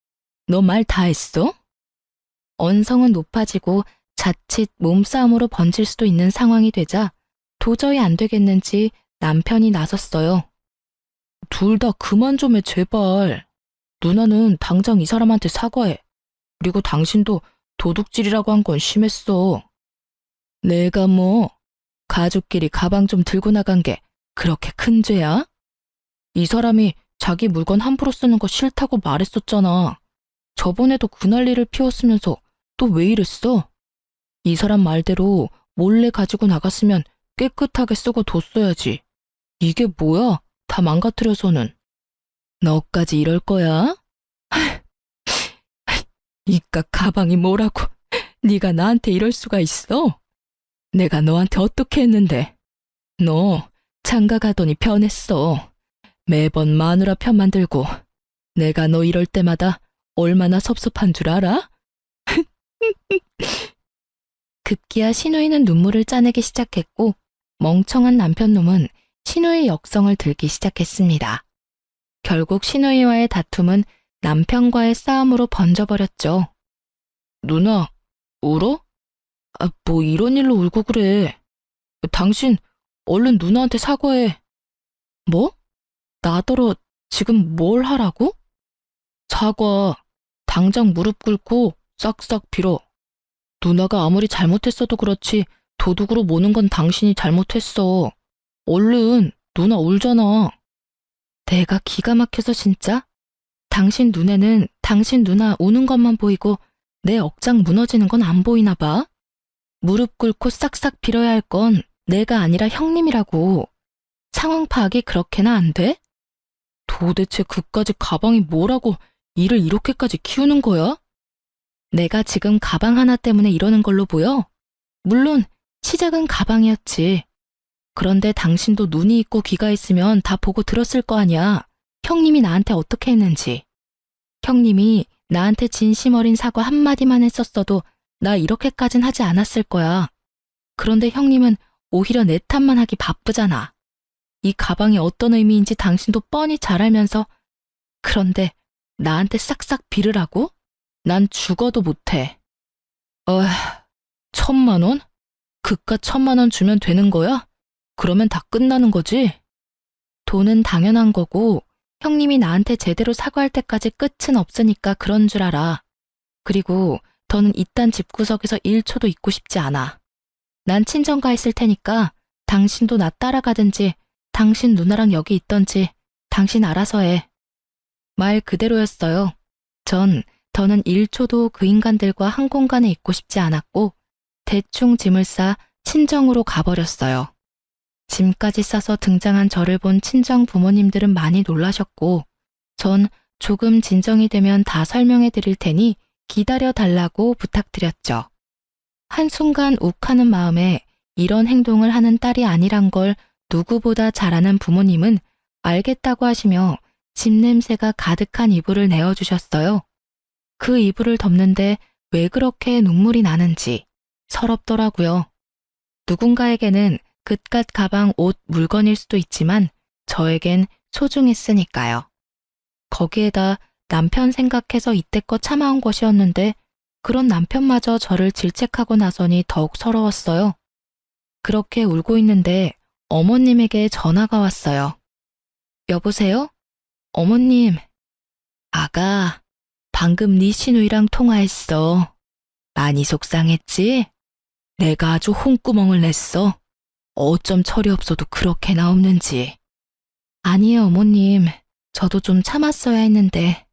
너 말 다 했어? 언성은 높아지고 자칫 몸싸움으로 번질 수도 있는 상황이 되자 도저히 안 되겠는지 남편이 나섰어요. 둘 다 그만 좀 해, 제발. 누나는 당장 이 사람한테 사과해. 그리고 당신도 도둑질이라고 한 건 심했어. 내가 뭐 가족끼리 가방 좀 들고 나간 게 그렇게 큰 죄야? 이 사람이 자기 물건 함부로 쓰는 거 싫다고 말했었잖아. 저번에도 그 난리를 피웠으면서 또 왜 이랬어? 이 사람 말대로 몰래 가지고 나갔으면 깨끗하게 쓰고 뒀어야지. 이게 뭐야? 다 망가뜨려서는. 너까지 이럴 거야? 이깟 가방이 뭐라고? 네가 나한테 이럴 수가 있어? 내가 너한테 어떻게 했는데? 너 장가 가더니 변했어. 매번 마누라 편만 들고 내가 너 이럴 때마다 얼마나 섭섭한 줄 알아? 급기야 신우이는 눈물을 짜내기 시작했고 멍청한 남편놈은 신우이 역성을 들기 시작했습니다. 결국 신우이와의 다툼은 남편과의 싸움으로 번져버렸죠. 누나, 울어? 뭐 이런 일로 울고 그래. 당신 얼른 누나한테 사과해. 뭐? 나더러 지금 뭘 하라고? 사과, 당장 무릎 꿇고 싹싹 빌어. 누나가 아무리 잘못했어도 그렇지 도둑으로 모는 건 당신이 잘못했어. 얼른, 누나 울잖아. 내가 기가 막혀서 진짜? 당신 눈에는 당신 누나 우는 것만 보이고 내 억장 무너지는 건 안 보이나 봐. 무릎 꿇고 싹싹 빌어야 할 건 내가 아니라 형님이라고. 상황 파악이 그렇게나 안 돼? 도대체 그까짓 가방이 뭐라고 일을 이렇게까지 키우는 거야? 내가 지금 가방 하나 때문에 이러는 걸로 보여? 물론 시작은 가방이었지. 그런데 당신도 눈이 있고 귀가 있으면 다 보고 들었을 거 아니야. 형님이 나한테 어떻게 했는지. 형님이 나한테 진심 어린 사과 한마디만 했었어도 나 이렇게까진 하지 않았을 거야. 그런데 형님은 오히려 내 탓만 하기 바쁘잖아. 이 가방이 어떤 의미인지 당신도 뻔히 잘 알면서 그런데 나한테 싹싹 빌으라고? 난 죽어도 못해. 1,000만 원? 그깟 1,000만 원 주면 되는 거야? 그러면 다 끝나는 거지? 돈은 당연한 거고 형님이 나한테 제대로 사과할 때까지 끝은 없으니까 그런 줄 알아. 그리고 더는 이딴 집구석에서 1초도 있고 싶지 않아. 난 친정가 있을 테니까 당신도 나 따라가든지 당신 누나랑 여기 있던지 당신 알아서 해. 말 그대로였어요. 더는 1초도 그 인간들과 한 공간에 있고 싶지 않았고 대충 짐을 싸 친정으로 가버렸어요. 짐까지 싸서 등장한 저를 본 친정 부모님들은 많이 놀라셨고 전 조금 진정이 되면 다 설명해 드릴 테니 기다려 달라고 부탁드렸죠. 한순간 욱하는 마음에 이런 행동을 하는 딸이 아니란 걸 누구보다 잘 아는 부모님은 알겠다고 하시며 집 냄새가 가득한 이불을 내어주셨어요. 그 이불을 덮는데 왜 그렇게 눈물이 나는지 서럽더라고요. 누군가에게는 그깟 가방, 옷, 물건일 수도 있지만 저에겐 소중했으니까요. 거기에다 남편 생각해서 이때껏 참아온 것이었는데 그런 남편마저 저를 질책하고 나서니 더욱 서러웠어요. 그렇게 울고 있는데 어머님에게 전화가 왔어요. 여보세요? 어머님. 아가, 방금 네 시누이랑 통화했어. 많이 속상했지? 내가 아주 홍구멍을 냈어. 어쩜 철이 없어도 그렇게나 없는지. 아니에요, 어머님. 저도 좀 참았어야 했는데.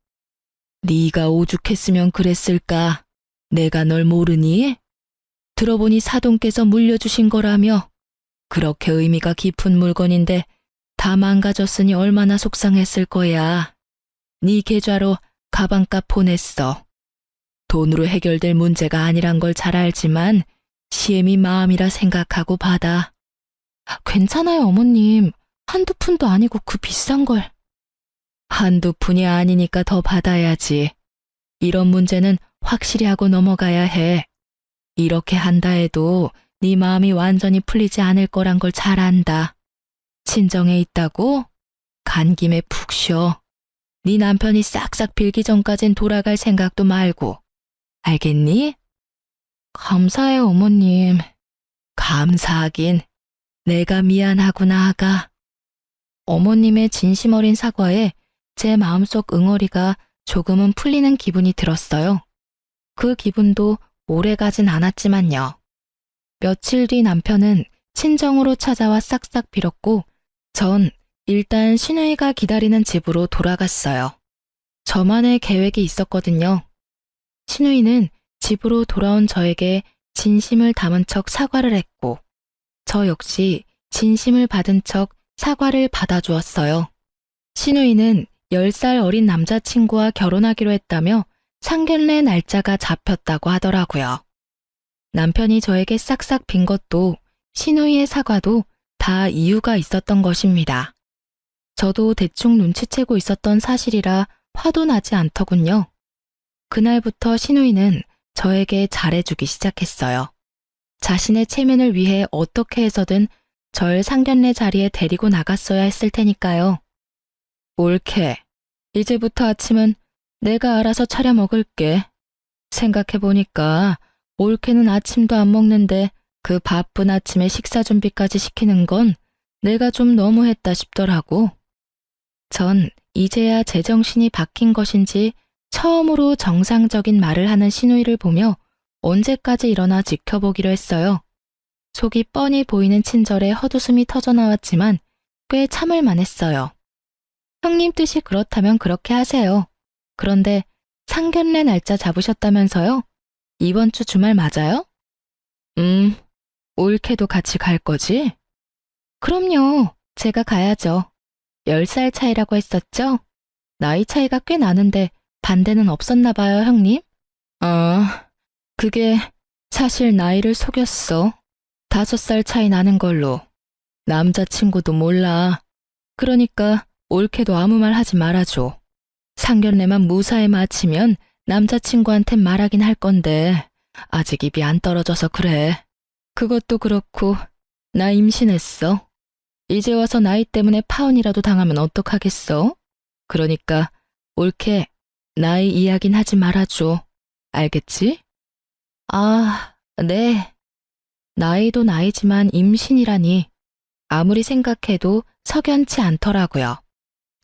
네가 오죽했으면 그랬을까? 내가 널 모르니? 들어보니 사돈께서 물려주신 거라며. 그렇게 의미가 깊은 물건인데 다 망가졌으니 얼마나 속상했을 거야. 네 계좌로 가방값 보냈어. 돈으로 해결될 문제가 아니란 걸 잘 알지만 시엠이 마음이라 생각하고 받아. 괜찮아요, 어머님. 한두 푼도 아니고 그 비싼 걸. 한두 푼이 아니니까 더 받아야지. 이런 문제는 확실히 하고 넘어가야 해. 이렇게 한다 해도 네 마음이 완전히 풀리지 않을 거란 걸 잘 안다. 친정에 있다고? 간 김에 푹 쉬어. 네 남편이 싹싹 빌기 전까진 돌아갈 생각도 말고. 알겠니? 감사해요, 어머님. 감사하긴. 내가 미안하구나, 아가. 어머님의 진심 어린 사과에 제 마음속 응어리가 조금은 풀리는 기분이 들었어요. 그 기분도 오래 가진 않았지만요. 며칠 뒤 남편은 친정으로 찾아와 싹싹 빌었고 전 일단 시누이가 기다리는 집으로 돌아갔어요. 저만의 계획이 있었거든요. 시누이는 집으로 돌아온 저에게 진심을 담은 척 사과를 했고 저 역시 진심을 받은 척 사과를 받아주었어요. 시누이는 10살 어린 남자친구와 결혼하기로 했다며 상견례 날짜가 잡혔다고 하더라고요. 남편이 저에게 싹싹 빈 것도 시누이의 사과도 다 이유가 있었던 것입니다. 저도 대충 눈치채고 있었던 사실이라 화도 나지 않더군요. 그날부터 시누이는 저에게 잘해주기 시작했어요. 자신의 체면을 위해 어떻게 해서든 절 상견례 자리에 데리고 나갔어야 했을 테니까요. 옳게. 이제부터 아침은 내가 알아서 차려 먹을게. 생각해보니까 옳게는 아침도 안 먹는데 그 바쁜 아침에 식사 준비까지 시키는 건 내가 좀 너무했다 싶더라고. 전 이제야 제정신이 바뀐 것인지 처음으로 정상적인 말을 하는 시누이를 보며 언제까지 일어나 지켜보기로 했어요. 속이 뻔히 보이는 친절에 헛웃음이 터져나왔지만 꽤 참을 만했어요. 형님 뜻이 그렇다면 그렇게 하세요. 그런데 상견례 날짜 잡으셨다면서요? 이번 주 주말 맞아요? 옳게도 같이 갈 거지? 그럼요. 제가 가야죠. 10살 차이라고 했었죠? 나이 차이가 꽤 나는데 반대는 없었나 봐요, 형님? 그게 사실 나이를 속였어. 5살 차이 나는 걸로. 남자친구도 몰라. 그러니까 옳게도 아무 말 하지 말아줘. 상견례만 무사히 마치면 남자친구한텐 말하긴 할 건데 아직 입이 안 떨어져서 그래. 그것도 그렇고 나 임신했어. 이제 와서 나이 때문에 파혼이라도 당하면 어떡하겠어? 그러니까 옳게 나이 이야긴 하지 말아줘. 알겠지? 아, 네. 나이도 나이지만 임신이라니 아무리 생각해도 석연치 않더라고요.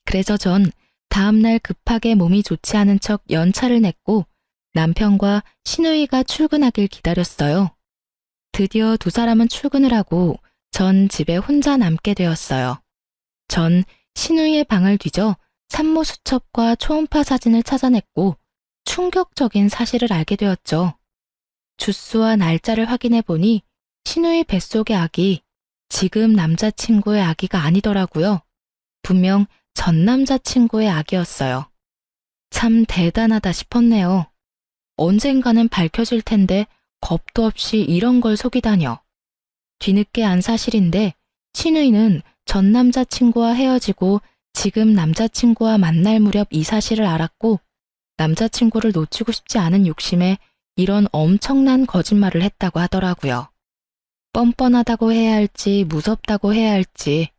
그래서 전 다음날 급하게 몸이 좋지 않은 척 연차를 냈고 남편과 시누이가 출근하길 기다렸어요. 드디어 두 사람은 출근을 하고 전 집에 혼자 남게 되었어요. 전 시누이의 방을 뒤져 산모 수첩과 초음파 사진을 찾아냈고 충격적인 사실을 알게 되었죠. 주수와 날짜를 확인해 보니 시누이 뱃속의 아기, 지금 남자친구의 아기가 아니더라고요. 분명 전 남자친구의 아기였어요. 참 대단하다 싶었네요. 언젠가는 밝혀질 텐데 겁도 없이 이런 걸 속이다녀. 뒤늦게 안 사실인데 시누이는 전 남자친구와 헤어지고 지금 남자친구와 만날 무렵 이 사실을 알았고 남자친구를 놓치고 싶지 않은 욕심에 이런 엄청난 거짓말을 했다고 하더라고요. 뻔뻔하다고 해야 할지 무섭다고 해야 할지.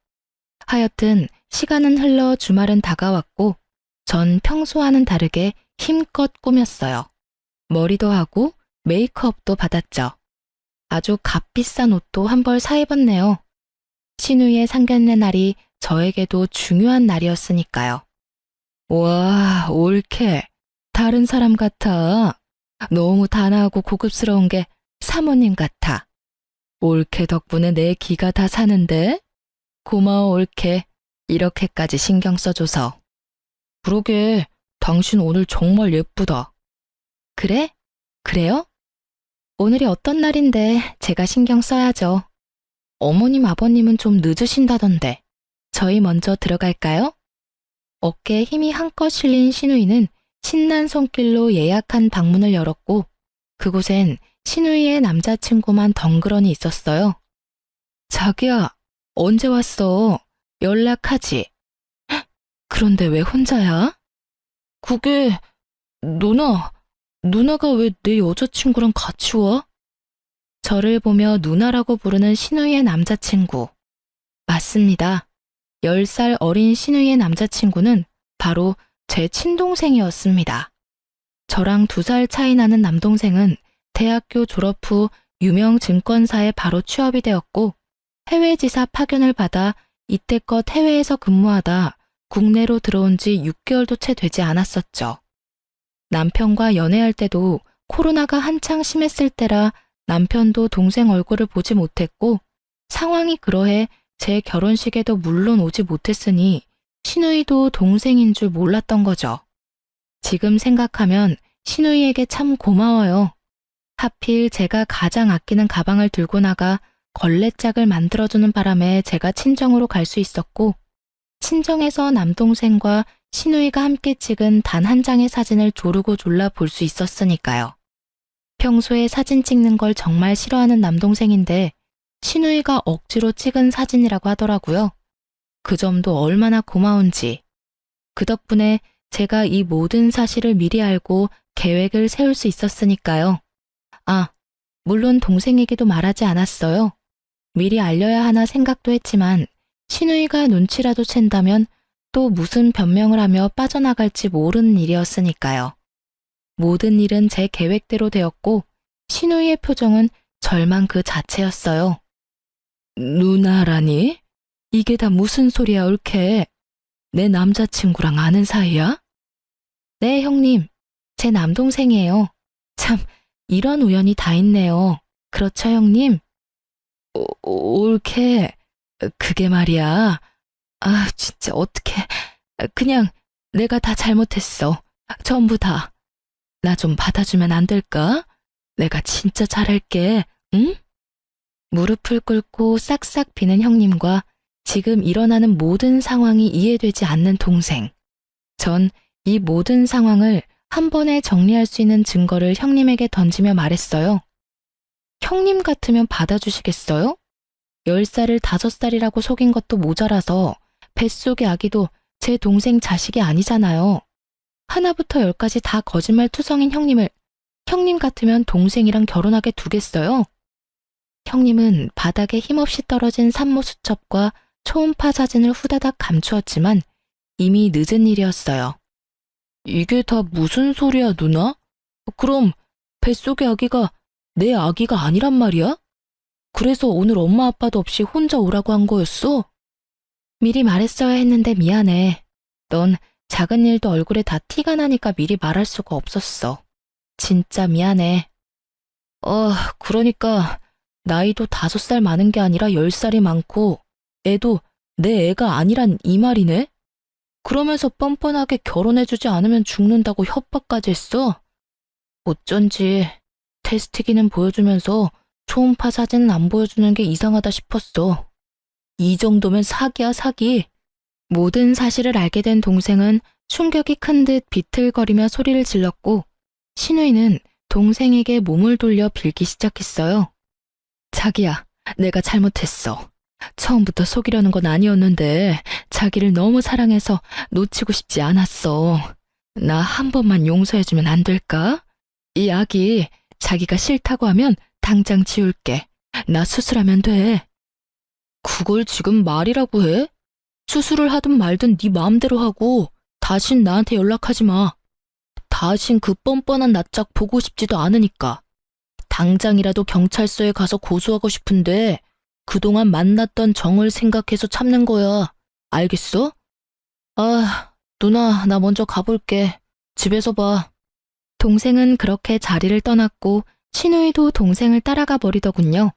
하여튼 시간은 흘러 주말은 다가왔고 전 평소와는 다르게 힘껏 꾸몄어요. 머리도 하고 메이크업도 받았죠. 아주 값비싼 옷도 한 벌 사 입었네요. 시누이의 상견례 날이 저에게도 중요한 날이었으니까요. 와, 옳게. 다른 사람 같아. 너무 단아하고 고급스러운 게 사모님 같아. 올케 덕분에 내 기가 다 사는데? 고마워, 올케. 이렇게까지 신경 써줘서. 그러게, 당신 오늘 정말 예쁘다. 그래? 그래요? 오늘이 어떤 날인데 제가 신경 써야죠. 어머님, 아버님은 좀 늦으신다던데. 저희 먼저 들어갈까요? 어깨에 힘이 한껏 실린 신우이는 신난 손길로 예약한 방문을 열었고 그곳엔 신우이의 남자친구만 덩그러니 있었어요. 자기야, 언제 왔어? 연락하지? 그런데 왜 혼자야? 그게, 누나가 왜 내 여자친구랑 같이 와? 저를 보며 누나라고 부르는 신우이의 남자친구. 맞습니다. 10살 어린 신우이의 남자친구는 바로 제 친동생이었습니다. 저랑 2살 차이 나는 남동생은 대학교 졸업 후 유명 증권사에 바로 취업이 되었고 해외지사 파견을 받아 이때껏 해외에서 근무하다 국내로 들어온 지 6개월도 채 되지 않았었죠. 남편과 연애할 때도 코로나가 한창 심했을 때라 남편도 동생 얼굴을 보지 못했고 상황이 그러해 제 결혼식에도 물론 오지 못했으니 신우이도 동생인 줄 몰랐던 거죠. 지금 생각하면 신우이에게 참 고마워요. 하필 제가 가장 아끼는 가방을 들고 나가 걸레짝을 만들어주는 바람에 제가 친정으로 갈 수 있었고 친정에서 남동생과 신우이가 함께 찍은 단 한 장의 사진을 조르고 졸라 볼 수 있었으니까요. 평소에 사진 찍는 걸 정말 싫어하는 남동생인데 신우이가 억지로 찍은 사진이라고 하더라고요. 그 점도 얼마나 고마운지. 그 덕분에 제가 이 모든 사실을 미리 알고 계획을 세울 수 있었으니까요. 아, 물론 동생에게도 말하지 않았어요. 미리 알려야 하나 생각도 했지만 신우이가 눈치라도 챈다면 또 무슨 변명을 하며 빠져나갈지 모르는 일이었으니까요. 모든 일은 제 계획대로 되었고 신우이의 표정은 절망 그 자체였어요. 누나라니? 이게 다 무슨 소리야, 올케? 내 남자친구랑 아는 사이야? 네, 형님. 제 남동생이에요. 참, 이런 우연이 다 있네요. 그렇죠, 형님? 올케, 그게 말이야. 아, 진짜 어떡해. 그냥 내가 다 잘못했어. 전부 다. 나 좀 받아주면 안 될까? 내가 진짜 잘할게, 응? 무릎을 꿇고 싹싹 비는 형님과 지금 일어나는 모든 상황이 이해되지 않는 동생. 전 이 모든 상황을 한 번에 정리할 수 있는 증거를 형님에게 던지며 말했어요. 형님 같으면 받아주시겠어요? 10살을 5살이라고 속인 것도 모자라서 뱃속의 아기도 제 동생 자식이 아니잖아요. 하나부터 10까지 다 거짓말 투성인 형님을 형님 같으면 동생이랑 결혼하게 두겠어요? 형님은 바닥에 힘없이 떨어진 산모 수첩과 초음파 사진을 후다닥 감추었지만 이미 늦은 일이었어요. 이게 다 무슨 소리야, 누나? 그럼 뱃속의 아기가 내 아기가 아니란 말이야? 그래서 오늘 엄마 아빠도 없이 혼자 오라고 한 거였어? 미리 말했어야 했는데 미안해. 넌 작은 일도 얼굴에 다 티가 나니까 미리 말할 수가 없었어. 진짜 미안해. 그러니까 나이도 5살 많은 게 아니라 10살이 많고 애도 내 애가 아니란 이 말이네? 그러면서 뻔뻔하게 결혼해주지 않으면 죽는다고 협박까지 했어? 어쩐지 테스트기는 보여주면서 초음파 사진은 안 보여주는 게 이상하다 싶었어. 이 정도면 사기야, 사기. 모든 사실을 알게 된 동생은 충격이 큰 듯 비틀거리며 소리를 질렀고 신우이는 동생에게 몸을 돌려 빌기 시작했어요. 자기야, 내가 잘못했어. 처음부터 속이려는 건 아니었는데 자기를 너무 사랑해서 놓치고 싶지 않았어. 나 한 번만 용서해주면 안 될까? 이 아기 자기가 싫다고 하면 당장 지울게. 나 수술하면 돼. 그걸 지금 말이라고 해? 수술을 하든 말든 네 마음대로 하고 다신 나한테 연락하지 마. 다신 그 뻔뻔한 낯짝 보고 싶지도 않으니까. 당장이라도 경찰서에 가서 고소하고 싶은데 그동안 만났던 정을 생각해서 참는 거야. 알겠어? 아, 누나, 나 먼저 가볼게. 집에서 봐. 동생은 그렇게 자리를 떠났고 신우이도 동생을 따라가 버리더군요.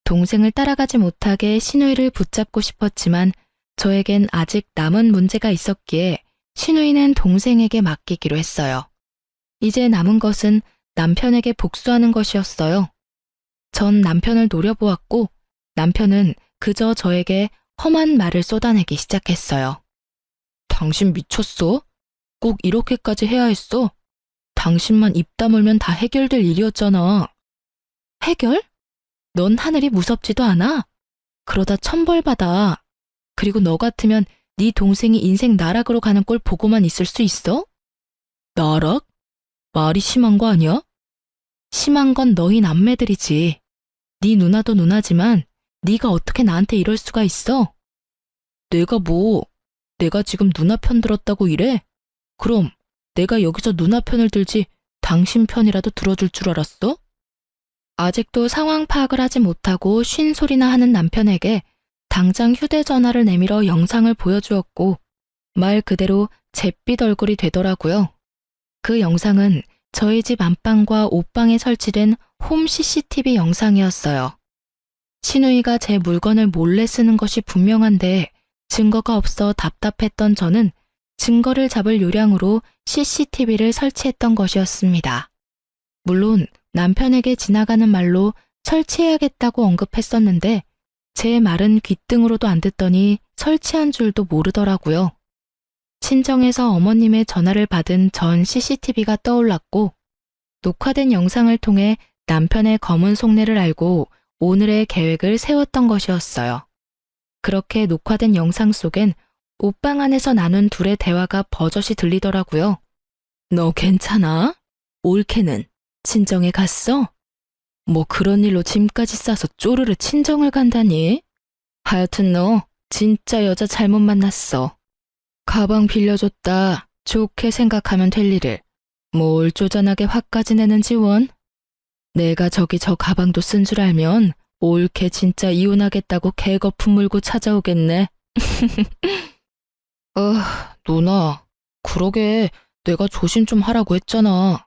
동생을 따라가지 못하게 시누이를 붙잡고 싶었지만 저에겐 아직 남은 문제가 있었기에 시누이는 동생에게 맡기기로 했어요. 이제 남은 것은 남편에게 복수하는 것이었어요. 전 남편을 노려보았고 남편은 그저 저에게 험한 말을 쏟아내기 시작했어요. 당신 미쳤어? 꼭 이렇게까지 해야 했어? 당신만 입 다물면 다 해결될 일이었잖아. 해결? 넌 하늘이 무섭지도 않아? 그러다 천벌받아. 그리고 너 같으면 네 동생이 인생 나락으로 가는 꼴 보고만 있을 수 있어? 나락? 말이 심한 거 아니야? 심한 건 너희 남매들이지. 네 누나도 누나지만 네가 어떻게 나한테 이럴 수가 있어? 내가 지금 누나 편 들었다고 이래? 그럼 내가 여기서 누나 편을 들지 당신 편이라도 들어줄 줄 알았어? 아직도 상황 파악을 하지 못하고 쉰 소리나 하는 남편에게 당장 휴대전화를 내밀어 영상을 보여주었고 말 그대로 잿빛 얼굴이 되더라고요. 그 영상은 저희 집 안방과 옷방에 설치된 홈 CCTV 영상이었어요. 시누이가 제 물건을 몰래 쓰는 것이 분명한데 증거가 없어 답답했던 저는 증거를 잡을 요량으로 CCTV를 설치했던 것이었습니다. 물론 남편에게 지나가는 말로 설치해야겠다고 언급했었는데 제 말은 귓등으로도 안 듣더니 설치한 줄도 모르더라고요. 친정에서 어머님의 전화를 받은 전 CCTV가 떠올랐고 녹화된 영상을 통해 남편의 검은 속내를 알고 오늘의 계획을 세웠던 것이었어요. 그렇게 녹화된 영상 속엔 옷방 안에서 나눈 둘의 대화가 버젓이 들리더라고요. 너 괜찮아? 올케는 친정에 갔어? 뭐 그런 일로 짐까지 싸서 쪼르르 친정을 간다니? 하여튼 너 진짜 여자 잘못 만났어. 가방 빌려줬다. 좋게 생각하면 될 일을 뭘 쪼잔하게 화까지 내는지 원? 내가 저기 저 가방도 쓴 줄 알면 올케 진짜 이혼하겠다고 개거품 물고 찾아오겠네. 누나, 그러게 내가 조심 좀 하라고 했잖아.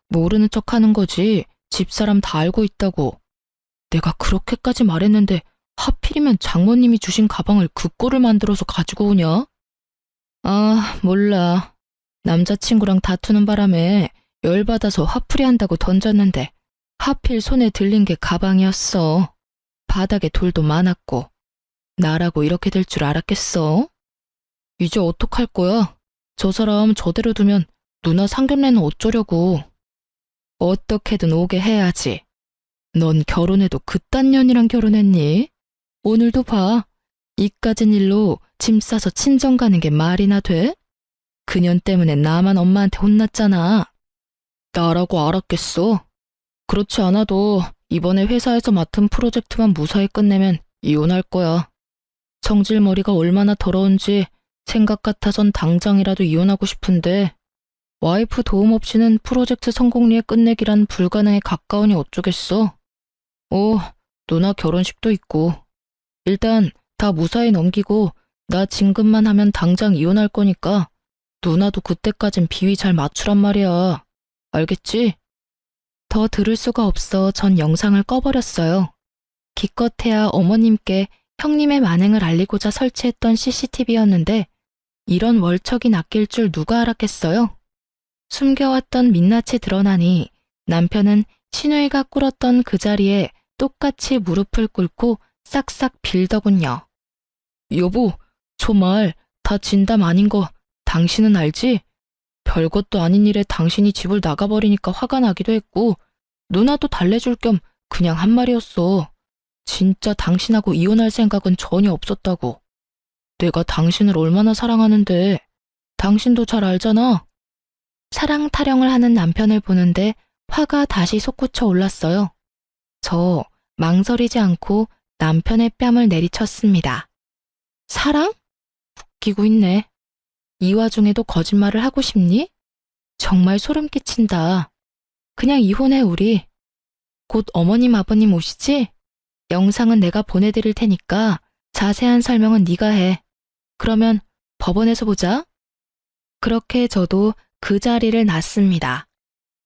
모르는 척 하는 거지. 집사람 다 알고 있다고. 내가 그렇게까지 말했는데 하필이면 장모님이 주신 가방을 그 꼴을 만들어서 가지고 오냐? 아, 몰라. 남자친구랑 다투는 바람에 열받아서 화풀이 한다고 던졌는데 하필 손에 들린 게 가방이었어. 바닥에 돌도 많았고. 나라고 이렇게 될 줄 알았겠어? 이제 어떡할 거야? 저 사람 저대로 두면 누나 상견례는 어쩌려고. 어떻게든 오게 해야지. 넌 결혼해도 그딴 년이랑 결혼했니? 오늘도 봐. 이까진 일로 짐 싸서 친정 가는 게 말이나 돼? 그년 때문에 나만 엄마한테 혼났잖아. 나라고 알았겠어. 그렇지 않아도 이번에 회사에서 맡은 프로젝트만 무사히 끝내면 이혼할 거야. 성질머리가 얼마나 더러운지 생각 같아선 당장이라도 이혼하고 싶은데 와이프 도움 없이는 프로젝트 성공리에 끝내기란 불가능에 가까우니 어쩌겠어. 누나 결혼식도 있고. 일단 다 무사히 넘기고 나 진급만 하면 당장 이혼할 거니까 누나도 그때까진 비위 잘 맞추란 말이야. 알겠지? 더 들을 수가 없어 전 영상을 꺼버렸어요. 기껏해야 어머님께 형님의 만행을 알리고자 설치했던 CCTV였는데 이런 월척이 낚일 줄 누가 알았겠어요? 숨겨왔던 민낯이 드러나니 남편은 시누이가 꿇었던 그 자리에 똑같이 무릎을 꿇고 싹싹 빌더군요. 여보, 저 말 다 진담 아닌 거 당신은 알지? 별것도 아닌 일에 당신이 집을 나가버리니까 화가 나기도 했고 누나도 달래줄 겸 그냥 한 말이었어. 진짜 당신하고 이혼할 생각은 전혀 없었다고. 내가 당신을 얼마나 사랑하는데 당신도 잘 알잖아. 사랑 타령을 하는 남편을 보는데 화가 다시 솟구쳐 올랐어요. 저 망설이지 않고 남편의 뺨을 내리쳤습니다. 사랑? 웃기고 있네. 이 와중에도 거짓말을 하고 싶니? 정말 소름 끼친다. 그냥 이혼해 우리. 곧 어머님 아버님 오시지? 영상은 내가 보내드릴 테니까 자세한 설명은 네가 해. 그러면 법원에서 보자. 그렇게 저도 그 자리를 났습니다.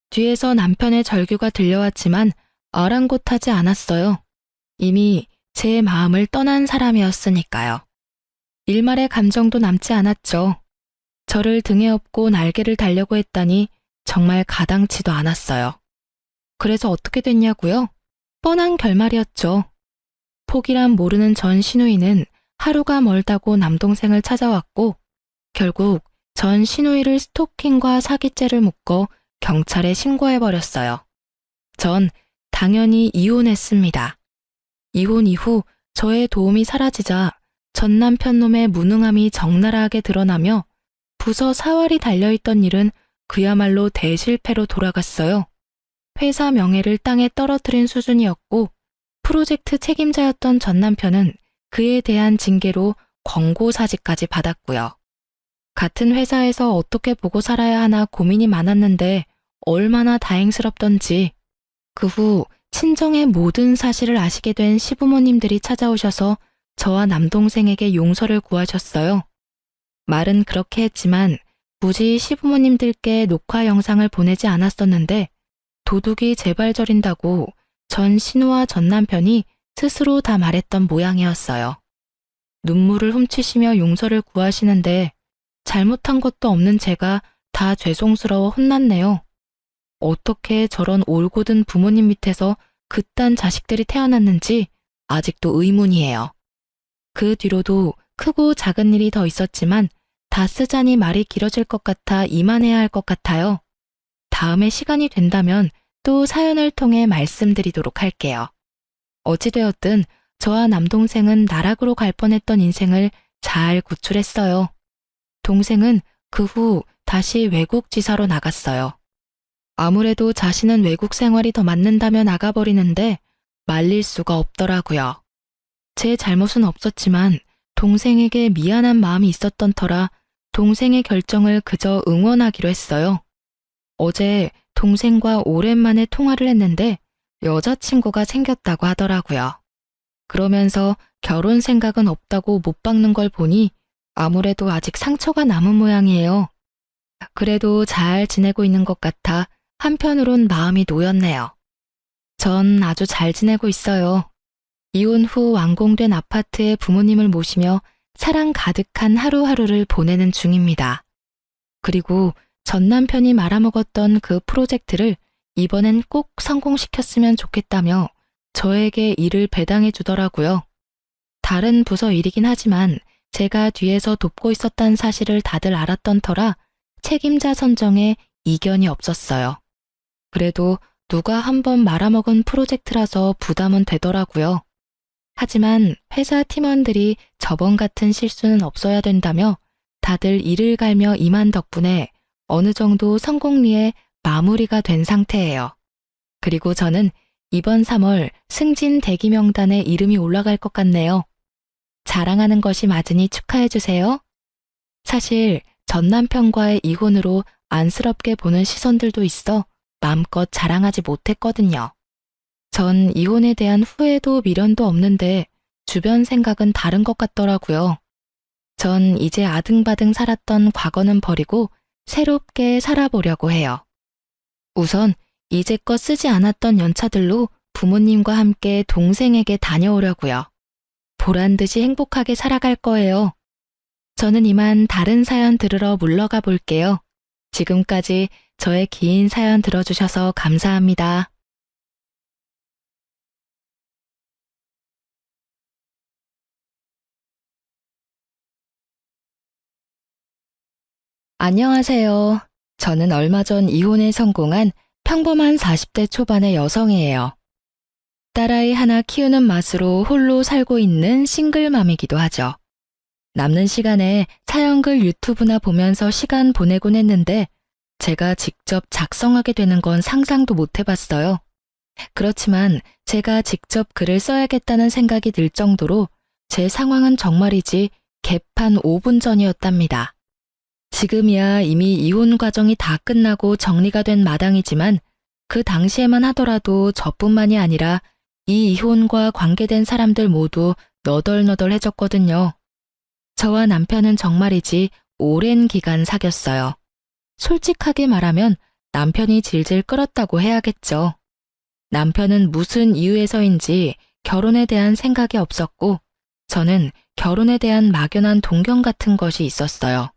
뒤에서 남편의 절규가 들려왔지만 아랑곳하지 않았어요. 이미 제 마음을 떠난 사람이었으니까요. 일말의 감정도 남지 않았죠. 저를 등에 업고 날개를 달려고 했다니 정말 가당치도 않았어요. 그래서 어떻게 됐냐고요? 뻔한 결말이었죠. 폭이란 모르는 전 시누이는 하루가 멀다고 남동생을 찾아왔고 결국 전 시누이를 스토킹과 사기죄를 묶어 경찰에 신고해버렸어요. 전 당연히 이혼했습니다. 이혼 이후 저의 도움이 사라지자 전 남편 놈의 무능함이 적나라하게 드러나며 부서 사활이 달려있던 일은 그야말로 대실패로 돌아갔어요. 회사 명예를 땅에 떨어뜨린 수준이었고 프로젝트 책임자였던 전 남편은 그에 대한 징계로 권고사직까지 받았고요. 같은 회사에서 어떻게 보고 살아야 하나 고민이 많았는데 얼마나 다행스럽던지 그 후 친정의 모든 사실을 아시게 된 시부모님들이 찾아오셔서 저와 남동생에게 용서를 구하셨어요. 말은 그렇게 했지만 굳이 시부모님들께 녹화 영상을 보내지 않았었는데 도둑이 재발 저린다고 전 신우와 전 남편이 스스로 다 말했던 모양이었어요. 눈물을 훔치시며 용서를 구하시는데 잘못한 것도 없는 제가 다 죄송스러워 혼났네요. 어떻게 저런 올곧은 부모님 밑에서 그딴 자식들이 태어났는지 아직도 의문이에요. 그 뒤로도 크고 작은 일이 더 있었지만 다 쓰자니 말이 길어질 것 같아 이만해야 할 것 같아요. 다음에 시간이 된다면 또 사연을 통해 말씀드리도록 할게요. 어찌되었든 저와 남동생은 나락으로 갈 뻔했던 인생을 잘 구출했어요. 동생은 그 후 다시 외국 지사로 나갔어요. 아무래도 자신은 외국 생활이 더 맞는다며 나가버리는데 말릴 수가 없더라고요. 제 잘못은 없었지만 동생에게 미안한 마음이 있었던 터라 동생의 결정을 그저 응원하기로 했어요. 어제 동생과 오랜만에 통화를 했는데 여자친구가 생겼다고 하더라고요. 그러면서 결혼 생각은 없다고 못 박는 걸 보니 아무래도 아직 상처가 남은 모양이에요. 그래도 잘 지내고 있는 것 같아 한편으론 마음이 놓였네요. 전 아주 잘 지내고 있어요. 이혼 후 완공된 아파트에 부모님을 모시며 사랑 가득한 하루하루를 보내는 중입니다. 그리고 전 남편이 말아먹었던 그 프로젝트를 이번엔 꼭 성공시켰으면 좋겠다며 저에게 일을 배당해 주더라고요. 다른 부서 일이긴 하지만 제가 뒤에서 돕고 있었다는 사실을 다들 알았던 터라 책임자 선정에 이견이 없었어요. 그래도 누가 한번 말아먹은 프로젝트라서 부담은 되더라고요. 하지만 회사 팀원들이 저번 같은 실수는 없어야 된다며 다들 이를 갈며 임한 덕분에 어느 정도 성공리에 마무리가 된 상태예요. 그리고 저는 이번 3월 승진 대기 명단에 이름이 올라갈 것 같네요. 자랑하는 것이 맞으니 축하해주세요. 사실 전 남편과의 이혼으로 안쓰럽게 보는 시선들도 있어 마음껏 자랑하지 못했거든요. 전 이혼에 대한 후회도 미련도 없는데 주변 생각은 다른 것 같더라고요. 전 이제 아등바등 살았던 과거는 버리고 새롭게 살아보려고 해요. 우선 이제껏 쓰지 않았던 연차들로 부모님과 함께 동생에게 다녀오려고요. 보란듯이 행복하게 살아갈 거예요. 저는 이만 다른 사연 들으러 물러가 볼게요. 지금까지 저의 긴 사연 들어주셔서 감사합니다. 안녕하세요. 저는 얼마 전 이혼에 성공한 평범한 40대 초반의 여성이에요. 딸아이 하나 키우는 맛으로 홀로 살고 있는 싱글맘이기도 하죠. 남는 시간에 사연글 유튜브나 보면서 시간 보내곤 했는데 제가 직접 작성하게 되는 건 상상도 못 해봤어요. 그렇지만 제가 직접 글을 써야겠다는 생각이 들 정도로 제 상황은 정말이지 개판 5분 전이었답니다. 지금이야 이미 이혼 과정이 다 끝나고 정리가 된 마당이지만 그 당시에만 하더라도 저뿐만이 아니라 이 이혼과 관계된 사람들 모두 너덜너덜해졌거든요. 저와 남편은 정말이지 오랜 기간 사귀었어요. 솔직하게 말하면 남편이 질질 끌었다고 해야겠죠. 남편은 무슨 이유에서인지 결혼에 대한 생각이 없었고 저는 결혼에 대한 막연한 동경 같은 것이 있었어요.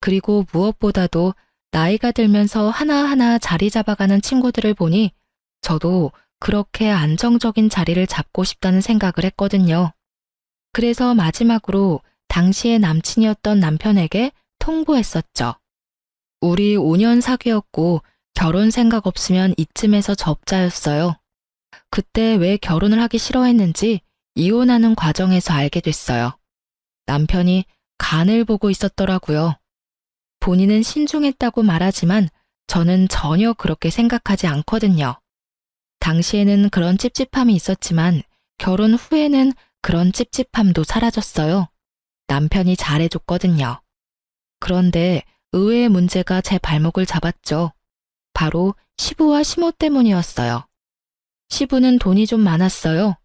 그리고 무엇보다도 나이가 들면서 하나하나 자리 잡아가는 친구들을 보니 저도 그렇게 안정적인 자리를 잡고 싶다는 생각을 했거든요. 그래서 마지막으로 당시의 남친이었던 남편에게 통보했었죠. 우리 5년 사귀었고 결혼 생각 없으면 이쯤에서 접자였어요. 그때 왜 결혼을 하기 싫어했는지 이혼하는 과정에서 알게 됐어요. 남편이 간을 보고 있었더라고요. 본인은 신중했다고 말하지만 저는 전혀 그렇게 생각하지 않거든요. 당시에는 그런 찝찝함이 있었지만 결혼 후에는 그런 찝찝함도 사라졌어요. 남편이 잘해줬거든요. 그런데 의외의 문제가 제 발목을 잡았죠. 바로 시부와 시모 때문이었어요. 시부는 돈이 좀 많았어요.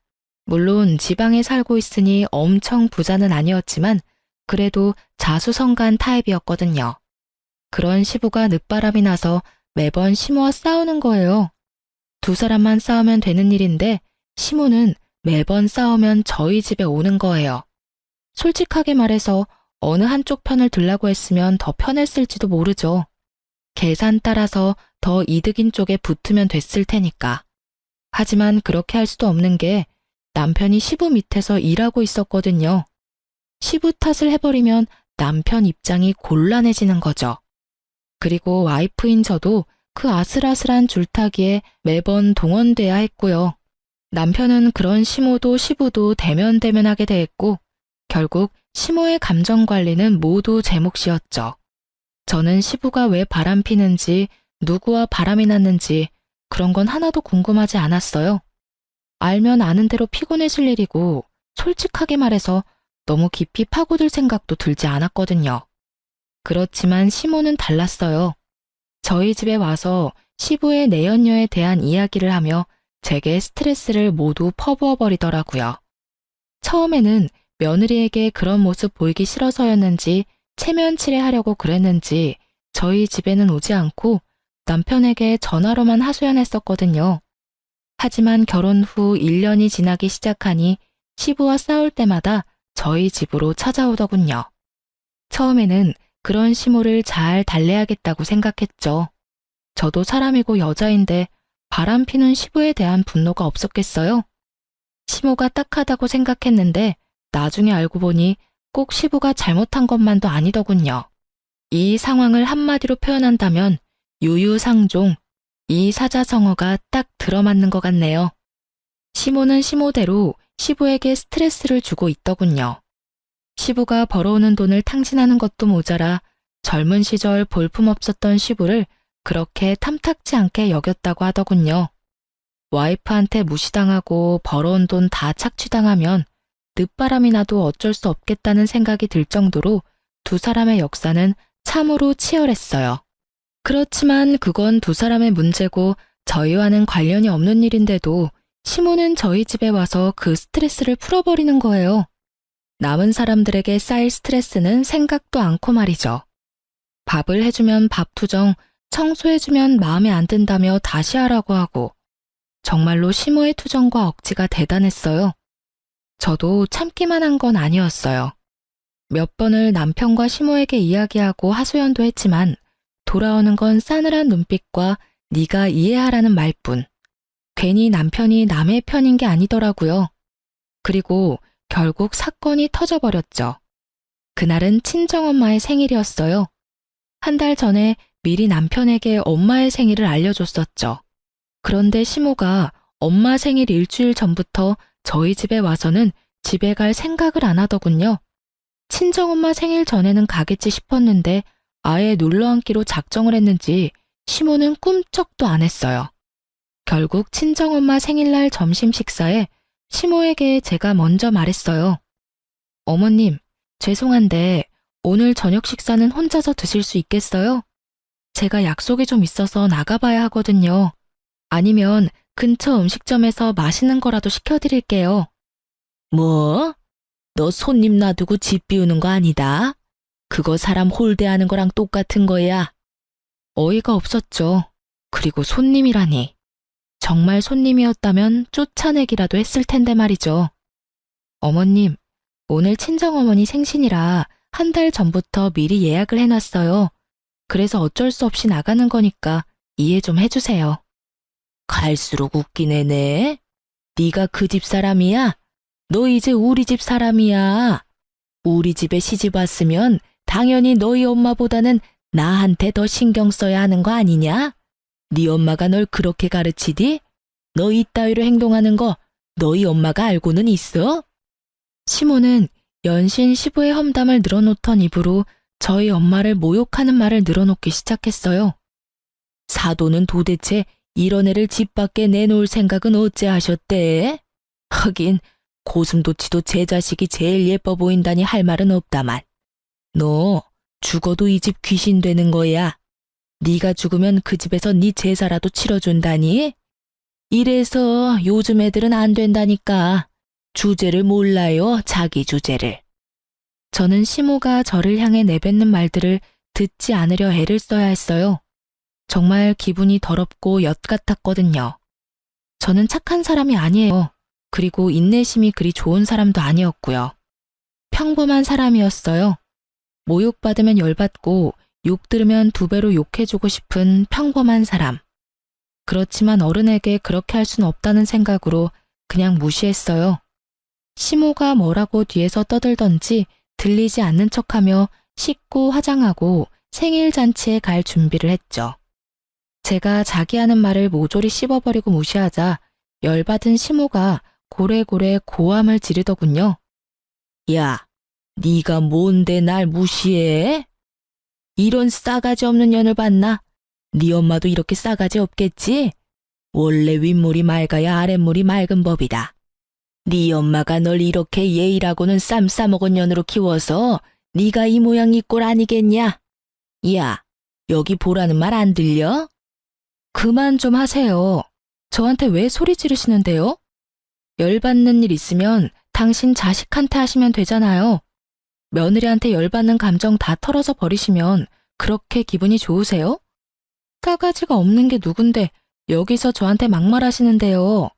물론 지방에 살고 있으니 엄청 부자는 아니었지만 그래도 자수성가한 타입이었거든요. 그런 시부가 늦바람이 나서 매번 시모와 싸우는 거예요. 두 사람만 싸우면 되는 일인데 시모는 매번 싸우면 저희 집에 오는 거예요. 솔직하게 말해서 어느 한쪽 편을 들라고 했으면 더 편했을지도 모르죠. 계산 따라서 더 이득인 쪽에 붙으면 됐을 테니까. 하지만 그렇게 할 수도 없는 게 남편이 시부 밑에서 일하고 있었거든요. 시부 탓을 해버리면 남편 입장이 곤란해지는 거죠. 그리고 와이프인 저도 그 아슬아슬한 줄타기에 매번 동원돼야 했고요. 남편은 그런 시모도 시부도 대면대면하게 대했고 결국 시모의 감정 관리는 모두 제 몫이었죠. 저는 시부가 왜 바람 피는지 누구와 바람이 났는지 그런 건 하나도 궁금하지 않았어요. 알면 아는 대로 피곤해질 일이고 솔직하게 말해서 너무 깊이 파고들 생각도 들지 않았거든요. 그렇지만 시모는 달랐어요. 저희 집에 와서 시부의 내연녀에 대한 이야기를 하며 제게 스트레스를 모두 퍼부어버리더라고요. 처음에는 며느리에게 그런 모습 보이기 싫어서였는지 체면 칠해하려고 그랬는지 저희 집에는 오지 않고 남편에게 전화로만 하소연했었거든요. 하지만 결혼 후 1년이 지나기 시작하니 시부와 싸울 때마다 저희 집으로 찾아오더군요. 처음에는 그런 시모를 잘 달래야겠다고 생각했죠. 저도 사람이고 여자인데 바람 피는 시부에 대한 분노가 없었겠어요? 시모가 딱하다고 생각했는데 나중에 알고 보니 꼭 시부가 잘못한 것만도 아니더군요. 이 상황을 한마디로 표현한다면 유유상종, 이 사자성어가 딱 들어맞는 것 같네요. 시모는 시모대로 시부에게 스트레스를 주고 있더군요. 시부가 벌어오는 돈을 탕진하는 것도 모자라 젊은 시절 볼품없었던 시부를 그렇게 탐탁지 않게 여겼다고 하더군요. 와이프한테 무시당하고 벌어온 돈 다 착취당하면 늦바람이 나도 어쩔 수 없겠다는 생각이 들 정도로 두 사람의 역사는 참으로 치열했어요. 그렇지만 그건 두 사람의 문제고 저희와는 관련이 없는 일인데도 시모는 저희 집에 와서 그 스트레스를 풀어버리는 거예요. 남은 사람들에게 쌓일 스트레스는 생각도 않고 말이죠. 밥을 해주면 밥투정, 청소해주면 마음에 안 든다며 다시 하라고 하고 정말로 시모의 투정과 억지가 대단했어요. 저도 참기만 한 건 아니었어요. 몇 번을 남편과 시모에게 이야기하고 하소연도 했지만 돌아오는 건 싸늘한 눈빛과 네가 이해하라는 말뿐. 괜히 남편이 남의 편인 게 아니더라고요. 그리고 결국 사건이 터져버렸죠. 그날은 친정엄마의 생일이었어요. 한 달 전에 미리 남편에게 엄마의 생일을 알려줬었죠. 그런데 시모가 엄마 생일 일주일 전부터 저희 집에 와서는 집에 갈 생각을 안 하더군요. 친정엄마 생일 전에는 가겠지 싶었는데 아예 눌러앉기로 작정을 했는지 시모는 꿈쩍도 안 했어요. 결국 친정엄마 생일날 점심 식사에 시모에게 제가 먼저 말했어요. 어머님, 죄송한데 오늘 저녁 식사는 혼자서 드실 수 있겠어요? 제가 약속이 좀 있어서 나가봐야 하거든요. 아니면 근처 음식점에서 맛있는 거라도 시켜드릴게요. 뭐? 너 손님 놔두고 집 비우는 거 아니다? 그거 사람 홀대하는 거랑 똑같은 거야. 어이가 없었죠. 그리고 손님이라니. 정말 손님이었다면 쫓아내기라도 했을 텐데 말이죠. 어머님, 오늘 친정어머니 생신이라 한 달 전부터 미리 예약을 해놨어요. 그래서 어쩔 수 없이 나가는 거니까 이해 좀 해주세요. 갈수록 웃긴 애네. 네가 그 집 사람이야? 너 이제 우리 집 사람이야. 우리 집에 시집 왔으면 당연히 너희 엄마보다는 나한테 더 신경 써야 하는 거 아니냐? 네 엄마가 널 그렇게 가르치디? 너 이따위로 행동하는 거 너희 엄마가 알고는 있어? 시모는 연신 시부의 험담을 늘어놓던 입으로 저희 엄마를 모욕하는 말을 늘어놓기 시작했어요. 사돈은 도대체 이런 애를 집 밖에 내놓을 생각은 어째 하셨대? 하긴 고슴도치도 제 자식이 제일 예뻐 보인다니 할 말은 없다만. 너 죽어도 이 집 귀신 되는 거야. 네가 죽으면 그 집에서 네 제사라도 치러준다니? 이래서 요즘 애들은 안 된다니까. 주제를 몰라요, 자기 주제를. 저는 시모가 저를 향해 내뱉는 말들을 듣지 않으려 애를 써야 했어요. 정말 기분이 더럽고 엿 같았거든요. 저는 착한 사람이 아니에요. 그리고 인내심이 그리 좋은 사람도 아니었고요. 평범한 사람이었어요. 모욕받으면 열받고 욕 들으면 두 배로 욕해주고 싶은 평범한 사람. 그렇지만 어른에게 그렇게 할 수는 없다는 생각으로 그냥 무시했어요. 시모가 뭐라고 뒤에서 떠들던지 들리지 않는 척하며 씻고 화장하고 생일 잔치에 갈 준비를 했죠. 제가 자기 하는 말을 모조리 씹어버리고 무시하자 열받은 시모가 고래고래 고함을 지르더군요. 야, 네가 뭔데 날 무시해? 이런 싸가지 없는 년을 봤나? 네 엄마도 이렇게 싸가지 없겠지? 원래 윗물이 맑아야 아랫물이 맑은 법이다. 네 엄마가 널 이렇게 예의라고는 쌈 싸먹은 년으로 키워서 네가 이 모양 이 꼴 아니겠냐? 야, 여기 보라는 말 안 들려? 그만 좀 하세요. 저한테 왜 소리 지르시는데요? 열받는 일 있으면 당신 자식한테 하시면 되잖아요. 며느리한테 열받는 감정 다 털어서 버리시면 그렇게 기분이 좋으세요? 싸가지가 없는 게 누군데 여기서 저한테 막말하시는데요.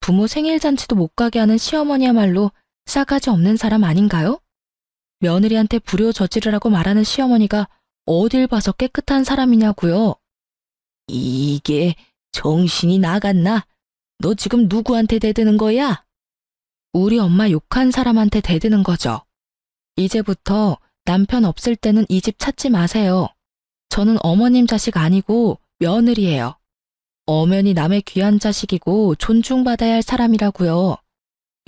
부모 생일 잔치도 못 가게 하는 시어머니야말로 싸가지 없는 사람 아닌가요? 며느리한테 불효 저지르라고 말하는 시어머니가 어딜 봐서 깨끗한 사람이냐고요. 이게 정신이 나갔나? 너 지금 누구한테 대드는 거야? 우리 엄마 욕한 사람한테 대드는 거죠. 이제부터 남편 없을 때는 이 집 찾지 마세요. 저는 어머님 자식 아니고 며느리예요. 엄연히 남의 귀한 자식이고 존중받아야 할 사람이라고요.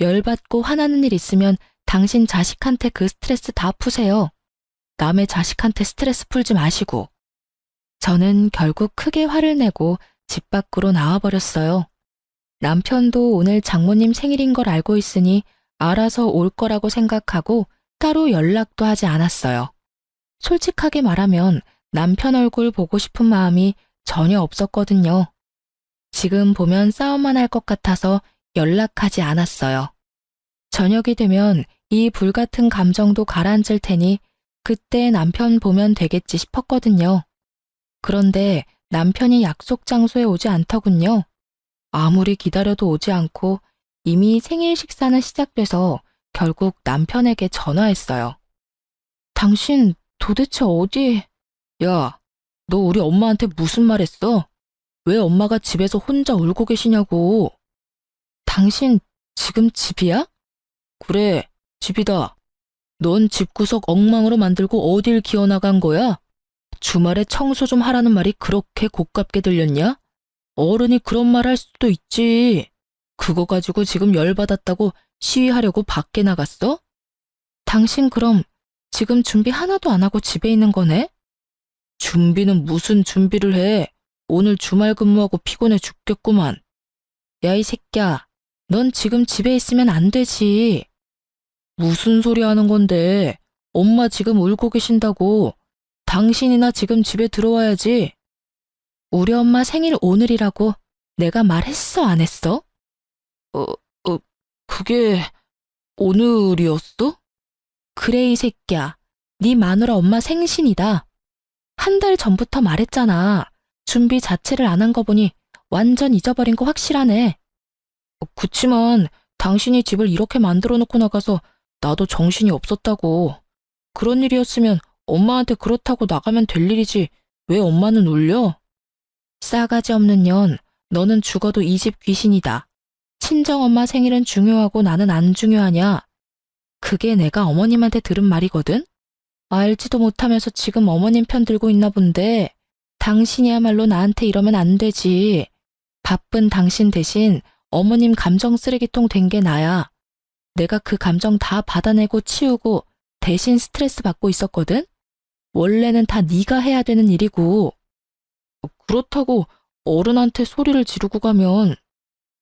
열받고 화나는 일 있으면 당신 자식한테 그 스트레스 다 푸세요. 남의 자식한테 스트레스 풀지 마시고. 저는 결국 크게 화를 내고 집 밖으로 나와버렸어요. 남편도 오늘 장모님 생일인 걸 알고 있으니 알아서 올 거라고 생각하고 따로 연락도 하지 않았어요. 솔직하게 말하면 남편 얼굴 보고 싶은 마음이 전혀 없었거든요. 지금 보면 싸움만 할 것 같아서 연락하지 않았어요. 저녁이 되면 이 불같은 감정도 가라앉을 테니 그때 남편 보면 되겠지 싶었거든요. 그런데 남편이 약속 장소에 오지 않더군요. 아무리 기다려도 오지 않고 이미 생일 식사는 시작돼서 결국 남편에게 전화했어요. 당신 도대체 어디... 야, 너 우리 엄마한테 무슨 말 했어? 왜 엄마가 집에서 혼자 울고 계시냐고. 당신 지금 집이야? 그래, 집이다. 넌 집구석 엉망으로 만들고 어딜 기어나간 거야? 주말에 청소 좀 하라는 말이 그렇게 고깝게 들렸냐? 어른이 그런 말 할 수도 있지. 그거 가지고 지금 열받았다고 시위하려고 밖에 나갔어? 당신 그럼 지금 준비 하나도 안 하고 집에 있는 거네? 준비는 무슨 준비를 해. 오늘 주말 근무하고 피곤해 죽겠구만. 야, 이 새끼야. 넌 지금 집에 있으면 안 되지. 무슨 소리 하는 건데. 엄마 지금 울고 계신다고. 당신이나 지금 집에 들어와야지. 우리 엄마 생일 오늘이라고 내가 말했어, 안 했어? 그게 오늘이었어? 그래, 이 새끼야. 네 마누라 엄마 생신이다. 한 달 전부터 말했잖아. 준비 자체를 안 한 거 보니 완전 잊어버린 거 확실하네. 그치만 당신이 집을 이렇게 만들어 놓고 나가서 나도 정신이 없었다고. 그런 일이었으면 엄마한테 그렇다고 나가면 될 일이지. 왜 엄마는 울려? 싸가지 없는 년, 너는 죽어도 이 집 귀신이다. 친정엄마 생일은 중요하고 나는 안 중요하냐? 그게 내가 어머님한테 들은 말이거든? 알지도 못하면서 지금 어머님 편 들고 있나 본데 당신이야말로 나한테 이러면 안 되지. 바쁜 당신 대신 어머님 감정 쓰레기통 된 게 나야. 내가 그 감정 다 받아내고 치우고 대신 스트레스 받고 있었거든? 원래는 다 네가 해야 되는 일이고. 그렇다고 어른한테 소리를 지르고 가면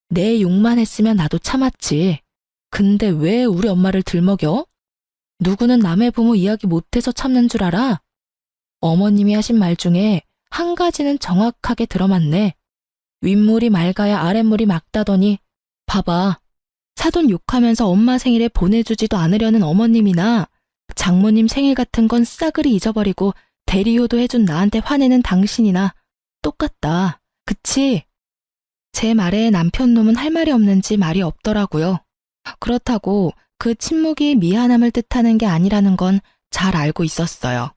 내 욕만 했으면 나도 참았지. 근데 왜 우리 엄마를 들먹여? 누구는 남의 부모 이야기 못해서 참는 줄 알아? 어머님이 하신 말 중에 한 가지는 정확하게 들어맞네. 윗물이 맑아야 아랫물이 맑다더니 봐봐. 사돈 욕하면서 엄마 생일에 보내주지도 않으려는 어머님이나 장모님 생일 같은 건 싸그리 잊어버리고 대리효도 해준 나한테 화내는 당신이나 똑같다. 그치? 제 말에 남편 놈은 할 말이 없는지 말이 없더라고요. 그렇다고 그 침묵이 미안함을 뜻하는 게 아니라는 건 잘 알고 있었어요.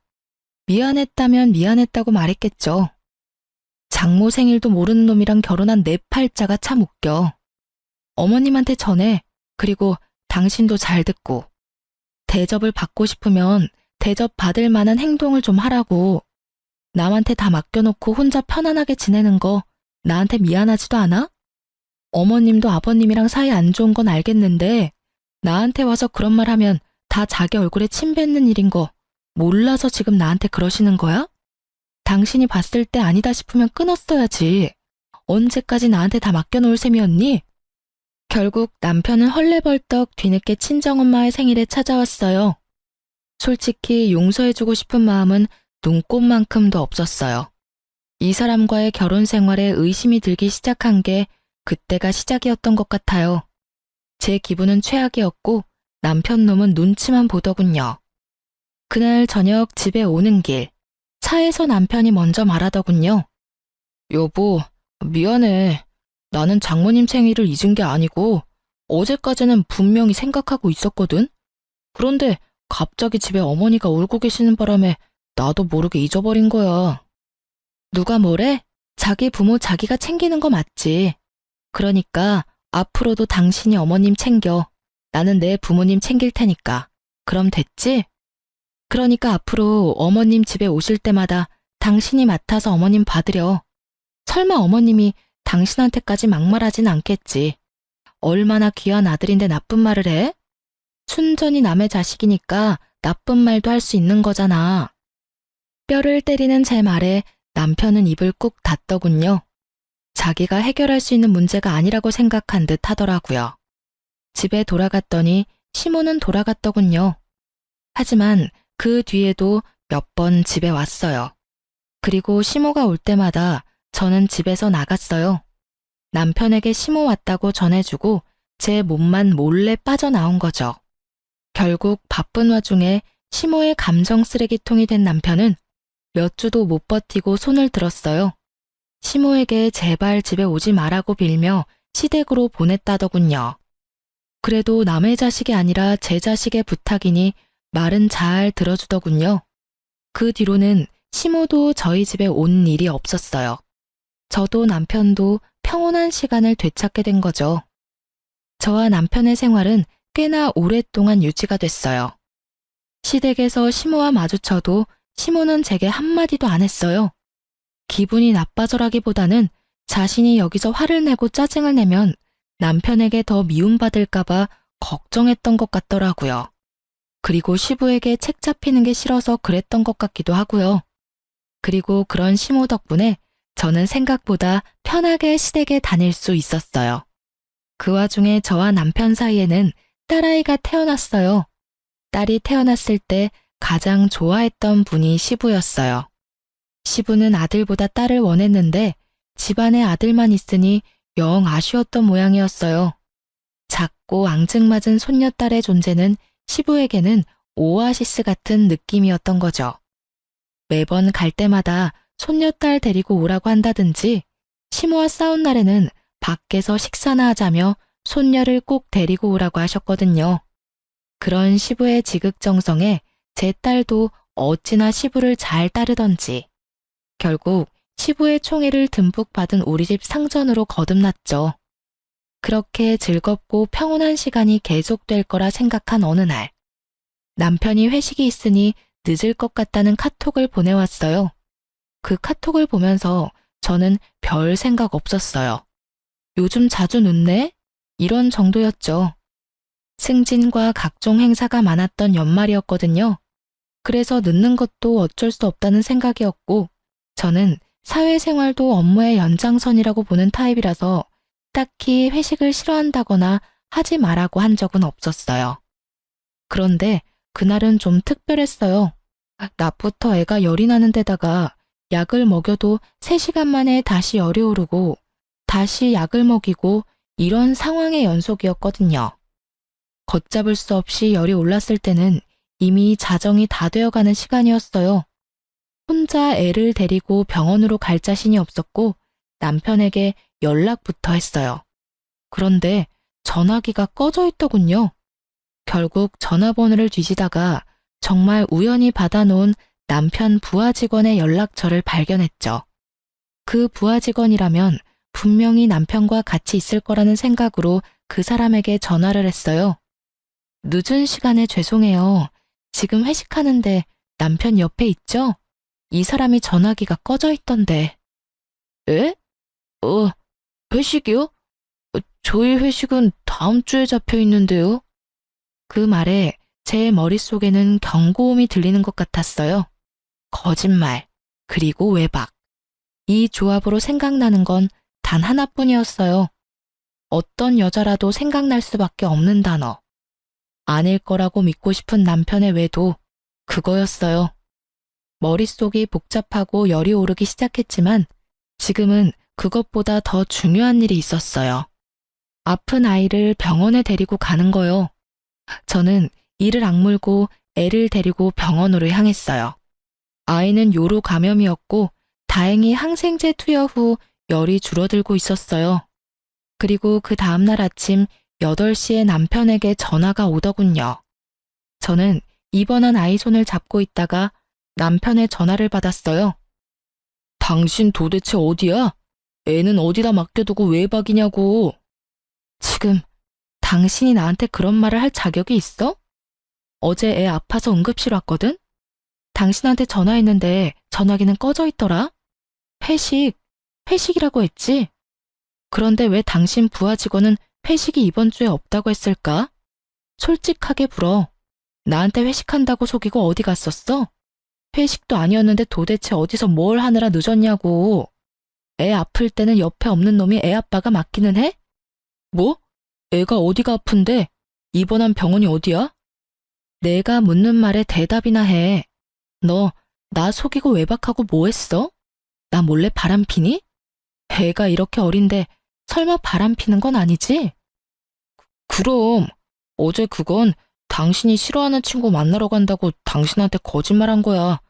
미안했다면 미안했다고 말했겠죠. 장모 생일도 모르는 놈이랑 결혼한 내 팔자가 참 웃겨. 어머님한테 전해. 그리고 당신도 잘 듣고. 대접을 받고 싶으면 대접 받을 만한 행동을 좀 하라고. 남한테 다 맡겨놓고 혼자 편안하게 지내는 거 나한테 미안하지도 않아? 어머님도 아버님이랑 사이 안 좋은 건 알겠는데 나한테 와서 그런 말 하면 다 자기 얼굴에 침 뱉는 일인 거 몰라서 지금 나한테 그러시는 거야? 당신이 봤을 때 아니다 싶으면 끊었어야지. 언제까지 나한테 다 맡겨놓을 셈이었니? 결국 남편은 헐레벌떡 뒤늦게 친정엄마의 생일에 찾아왔어요. 솔직히 용서해주고 싶은 마음은 눈꼽만큼도 없었어요. 이 사람과의 결혼 생활에 의심이 들기 시작한 게 그때가 시작이었던 것 같아요. 제 기분은 최악이었고 남편 놈은 눈치만 보더군요. 그날 저녁 집에 오는 길, 차에서 남편이 먼저 말하더군요. 여보, 미안해. 나는 장모님 생일을 잊은 게 아니고 어제까지는 분명히 생각하고 있었거든. 그런데 갑자기 집에 어머니가 울고 계시는 바람에 나도 모르게 잊어버린 거야. 누가 뭐래? 자기 부모 자기가 챙기는 거 맞지. 그러니까 앞으로도 당신이 어머님 챙겨. 나는 내 부모님 챙길 테니까. 그럼 됐지? 그러니까 앞으로 어머님 집에 오실 때마다 당신이 맡아서 어머님 받으려. 설마 어머님이 당신한테까지 막말하진 않겠지. 얼마나 귀한 아들인데 나쁜 말을 해? 순전히 남의 자식이니까 나쁜 말도 할 수 있는 거잖아. 뼈를 때리는 제 말에 남편은 입을 꾹 닫더군요. 자기가 해결할 수 있는 문제가 아니라고 생각한 듯 하더라고요. 집에 돌아갔더니 시모는 돌아갔더군요. 하지만 그 뒤에도 몇 번 집에 왔어요. 그리고 시모가 올 때마다 저는 집에서 나갔어요. 남편에게 시모 왔다고 전해주고 제 몸만 몰래 빠져나온 거죠. 결국 바쁜 와중에 시모의 감정 쓰레기통이 된 남편은 몇 주도 못 버티고 손을 들었어요. 시모에게 제발 집에 오지 말라고 빌며 시댁으로 보냈다더군요. 그래도 남의 자식이 아니라 제 자식의 부탁이니 말은 잘 들어주더군요. 그 뒤로는 시모도 저희 집에 온 일이 없었어요. 저도 남편도 평온한 시간을 되찾게 된 거죠. 저와 남편의 생활은 꽤나 오랫동안 유지가 됐어요. 시댁에서 시모와 마주쳐도 시모는 제게 한마디도 안 했어요. 기분이 나빠져라기보다는 자신이 여기서 화를 내고 짜증을 내면 남편에게 더 미움받을까봐 걱정했던 것 같더라고요. 그리고 시부에게 책 잡히는 게 싫어서 그랬던 것 같기도 하고요. 그리고 그런 시모 덕분에 저는 생각보다 편하게 시댁에 다닐 수 있었어요. 그 와중에 저와 남편 사이에는 딸아이가 태어났어요. 딸이 태어났을 때 가장 좋아했던 분이 시부였어요. 시부는 아들보다 딸을 원했는데 집안에 아들만 있으니 영 아쉬웠던 모양이었어요. 작고 앙증맞은 손녀딸의 존재는 시부에게는 오아시스 같은 느낌이었던 거죠. 매번 갈 때마다 손녀딸 데리고 오라고 한다든지 시모와 싸운 날에는 밖에서 식사나 하자며 손녀를 꼭 데리고 오라고 하셨거든요. 그런 시부의 지극정성에 제 딸도 어찌나 시부를 잘 따르던지 결국 시부의 총애를 듬뿍 받은 우리 집 상전으로 거듭났죠. 그렇게 즐겁고 평온한 시간이 계속될 거라 생각한 어느 날 남편이 회식이 있으니 늦을 것 같다는 카톡을 보내왔어요. 그 카톡을 보면서 저는 별 생각 없었어요. 요즘 자주 늦네? 이런 정도였죠. 승진과 각종 행사가 많았던 연말이었거든요. 그래서 늦는 것도 어쩔 수 없다는 생각이었고 저는 사회생활도 업무의 연장선이라고 보는 타입이라서 딱히 회식을 싫어한다거나 하지 말라고 한 적은 없었어요. 그런데 그날은 좀 특별했어요. 낮부터 애가 열이 나는 데다가 약을 먹여도 3시간 만에 다시 열이 오르고 다시 약을 먹이고 이런 상황의 연속이었거든요. 걷잡을 수 없이 열이 올랐을 때는 이미 자정이 다 되어가는 시간이었어요. 혼자 애를 데리고 병원으로 갈 자신이 없었고 남편에게 연락부터 했어요. 그런데 전화기가 꺼져 있더군요. 결국 전화번호를 뒤지다가 정말 우연히 받아놓은 남편 부하 직원의 연락처를 발견했죠. 그 부하 직원이라면 분명히 남편과 같이 있을 거라는 생각으로 그 사람에게 전화를 했어요. 늦은 시간에 죄송해요. 지금 회식하는데 남편 옆에 있죠? 이 사람이 전화기가 꺼져 있던데. 에? 회식이요? 저희 회식은 다음 주에 잡혀 있는데요. 그 말에 제 머릿속에는 경고음이 들리는 것 같았어요. 거짓말, 그리고 외박. 이 조합으로 생각나는 건 단 하나뿐이었어요. 어떤 여자라도 생각날 수밖에 없는 단어. 아닐 거라고 믿고 싶은 남편의 외도 그거였어요. 머릿속이 복잡하고 열이 오르기 시작했지만 지금은 그것보다 더 중요한 일이 있었어요. 아픈 아이를 병원에 데리고 가는 거요. 저는 이를 악물고 애를 데리고 병원으로 향했어요. 아이는 요로 감염이었고 다행히 항생제 투여 후 열이 줄어들고 있었어요. 그리고 그 다음날 아침 8시에 남편에게 전화가 오더군요. 저는 입원한 아이 손을 잡고 있다가 남편의 전화를 받았어요. 당신 도대체 어디야? 애는 어디다 맡겨두고 외박이냐고. 지금 당신이 나한테 그런 말을 할 자격이 있어? 어제 애 아파서 응급실 왔거든? 당신한테 전화했는데 전화기는 꺼져 있더라? 회식이라고 했지? 그런데 왜 당신 부하 직원은 회식이 이번 주에 없다고 했을까? 솔직하게 불어. 나한테 회식한다고 속이고 어디 갔었어? 회식도 아니었는데 도대체 어디서 뭘 하느라 늦었냐고. 애 아플 때는 옆에 없는 놈이 애 아빠가 맡기는 해? 뭐? 애가 어디가 아픈데? 입원한 병원이 어디야? 내가 묻는 말에 대답이나 해. 너 나 속이고 외박하고 뭐 했어? 나 몰래 바람 피니? 애가 이렇게 어린데 설마 바람 피는 건 아니지? 그럼 어제 그건 당신이 싫어하는 친구 만나러 간다고 당신한테 거짓말한 거야.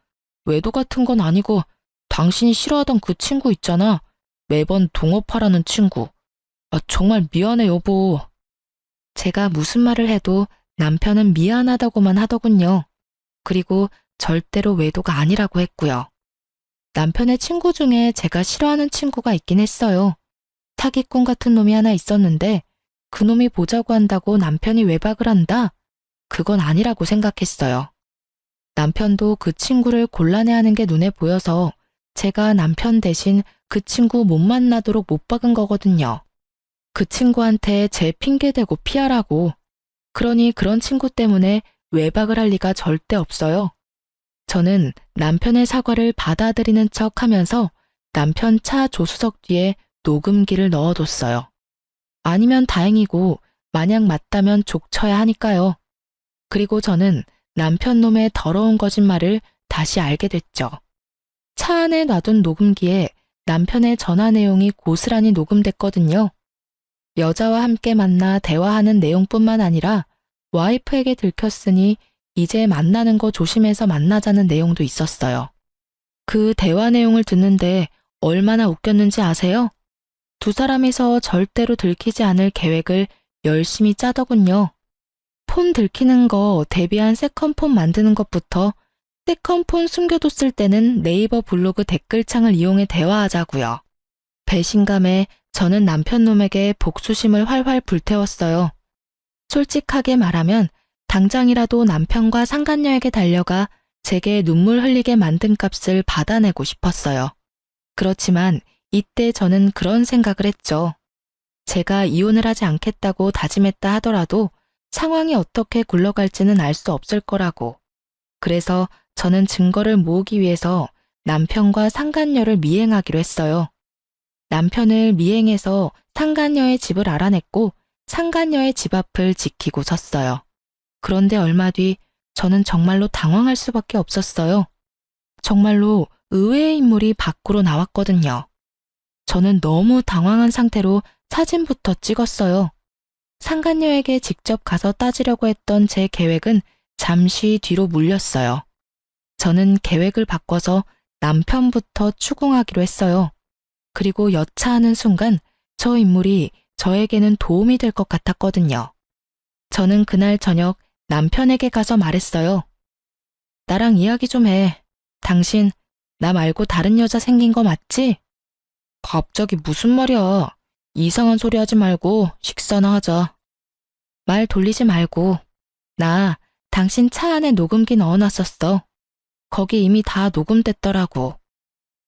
외도 같은 건 아니고 당신이 싫어하던 그 친구 있잖아. 매번 동업하라는 친구. 정말 미안해 여보. 제가 무슨 말을 해도 남편은 미안하다고만 하더군요. 그리고 절대로 외도가 아니라고 했고요. 남편의 친구 중에 제가 싫어하는 친구가 있긴 했어요. 사기꾼 같은 놈이 하나 있었는데 그 놈이 보자고 한다고 남편이 외박을 한다? 그건 아니라고 생각했어요. 남편도 그 친구를 곤란해하는 게 눈에 보여서 제가 남편 대신 그 친구 못 만나도록 못 박은 거거든요. 그 친구한테 제 핑계대고 피하라고. 그러니 그런 친구 때문에 외박을 할 리가 절대 없어요. 저는 남편의 사과를 받아들이는 척 하면서 남편 차 조수석 뒤에 녹음기를 넣어뒀어요. 아니면 다행이고 만약 맞다면 족쳐야 하니까요. 그리고 저는 남편 놈의 더러운 거짓말을 다시 알게 됐죠. 차 안에 놔둔 녹음기에 남편의 전화 내용이 고스란히 녹음됐거든요. 여자와 함께 만나 대화하는 내용뿐만 아니라 와이프에게 들켰으니 이제 만나는 거 조심해서 만나자는 내용도 있었어요. 그 대화 내용을 듣는데 얼마나 웃겼는지 아세요? 두 사람이서 절대로 들키지 않을 계획을 열심히 짜더군요. 폰 들키는 거 대비한 세컨폰 만드는 것부터 세컨폰 숨겨뒀을 때는 네이버 블로그 댓글창을 이용해 대화하자고요. 배신감에 저는 남편놈에게 복수심을 활활 불태웠어요. 솔직하게 말하면 당장이라도 남편과 상간녀에게 달려가 제게 눈물 흘리게 만든 값을 받아내고 싶었어요. 그렇지만 이때 저는 그런 생각을 했죠. 제가 이혼을 하지 않겠다고 다짐했다 하더라도 상황이 어떻게 굴러갈지는 알 수 없을 거라고. 그래서 저는 증거를 모으기 위해서 남편과 상간녀를 미행하기로 했어요. 남편을 미행해서 상간녀의 집을 알아냈고 상간녀의 집 앞을 지키고 섰어요. 그런데 얼마 뒤 저는 정말로 당황할 수밖에 없었어요. 정말로 의외의 인물이 밖으로 나왔거든요. 저는 너무 당황한 상태로 사진부터 찍었어요. 상간녀에게 직접 가서 따지려고 했던 제 계획은 잠시 뒤로 물렸어요. 저는 계획을 바꿔서 남편부터 추궁하기로 했어요. 그리고 여차하는 순간 저 인물이 저에게는 도움이 될 것 같았거든요. 저는 그날 저녁 남편에게 가서 말했어요. 나랑 이야기 좀 해. 당신 나 말고 다른 여자 생긴 거 맞지? 갑자기 무슨 말이야. 이상한 소리 하지 말고 식사나 하자. 말 돌리지 말고. 나 당신 차 안에 녹음기 넣어놨었어. 거기 이미 다 녹음됐더라고.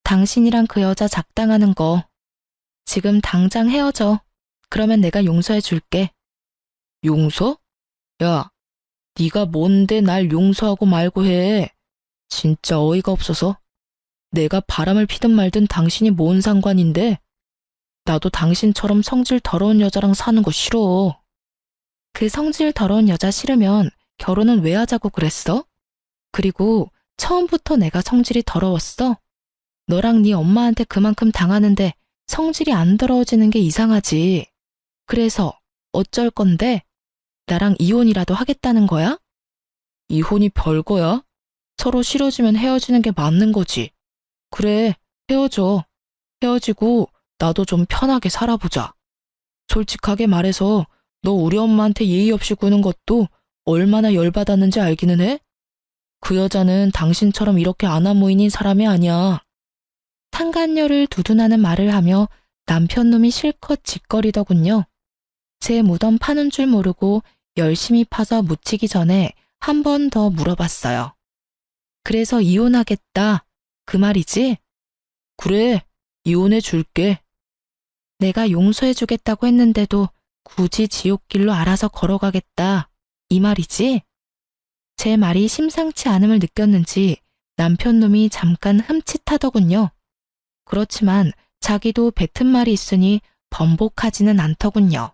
당신이랑 그 여자 작당하는 거. 지금 당장 헤어져. 그러면 내가 용서해 줄게. 용서? 야, 네가 뭔데 날 용서하고 말고 해. 진짜 어이가 없어서. 내가 바람을 피든 말든 당신이 뭔 상관인데? 나도 당신처럼 성질 더러운 여자랑 사는 거 싫어. 그 성질 더러운 여자 싫으면 결혼은 왜 하자고 그랬어? 그리고 처음부터 내가 성질이 더러웠어? 너랑 네 엄마한테 그만큼 당하는데 성질이 안 더러워지는 게 이상하지. 그래서 어쩔 건데? 나랑 이혼이라도 하겠다는 거야? 이혼이 별거야? 서로 싫어지면 헤어지는 게 맞는 거지. 그래, 헤어져. 헤어지고 나도 좀 편하게 살아보자. 솔직하게 말해서 너 우리 엄마한테 예의 없이 구는 것도 얼마나 열받았는지 알기는 해? 그 여자는 당신처럼 이렇게 아나무인인 사람이 아니야. 상간녀를 두둔하는 말을 하며 남편놈이 실컷 짓거리더군요. 제 무덤 파는 줄 모르고 열심히 파서 묻히기 전에 한 번 더 물어봤어요. 그래서 이혼하겠다. 그 말이지? 그래, 이혼해 줄게. 내가 용서해 주겠다고 했는데도 굳이 지옥길로 알아서 걸어가겠다. 이 말이지? 제 말이 심상치 않음을 느꼈는지 남편놈이 잠깐 흠칫하더군요. 그렇지만 자기도 뱉은 말이 있으니 번복하지는 않더군요.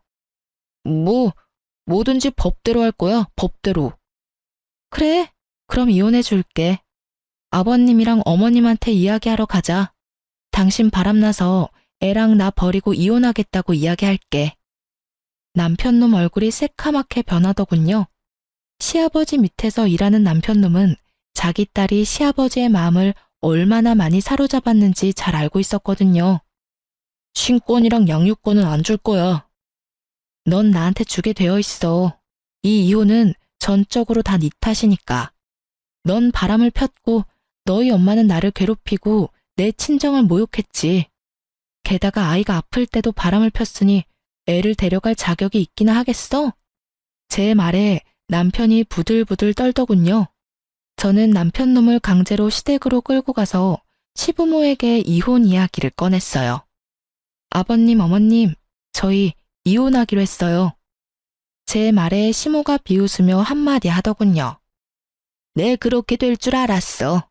뭐든지 법대로 할 거야, 법대로. 그래, 그럼 이혼해 줄게. 아버님이랑 어머님한테 이야기하러 가자. 당신 바람나서 애랑 나 버리고 이혼하겠다고 이야기할게. 남편놈 얼굴이 새카맣게 변하더군요. 시아버지 밑에서 일하는 남편놈은 자기 딸이 시아버지의 마음을 얼마나 많이 사로잡았는지 잘 알고 있었거든요. 친권이랑 양육권은 안 줄 거야. 넌 나한테 주게 되어 있어. 이 이혼은 전적으로 다 네 탓이니까. 넌 바람을 폈고 너희 엄마는 나를 괴롭히고 내 친정을 모욕했지. 게다가 아이가 아플 때도 바람을 폈으니 애를 데려갈 자격이 있기나 하겠어? 제 말에 남편이 부들부들 떨더군요. 저는 남편놈을 강제로 시댁으로 끌고 가서 시부모에게 이혼 이야기를 꺼냈어요. 아버님, 어머님, 저희 이혼하기로 했어요. 제 말에 시모가 비웃으며 한마디 하더군요. 네, 그렇게 될 줄 알았어.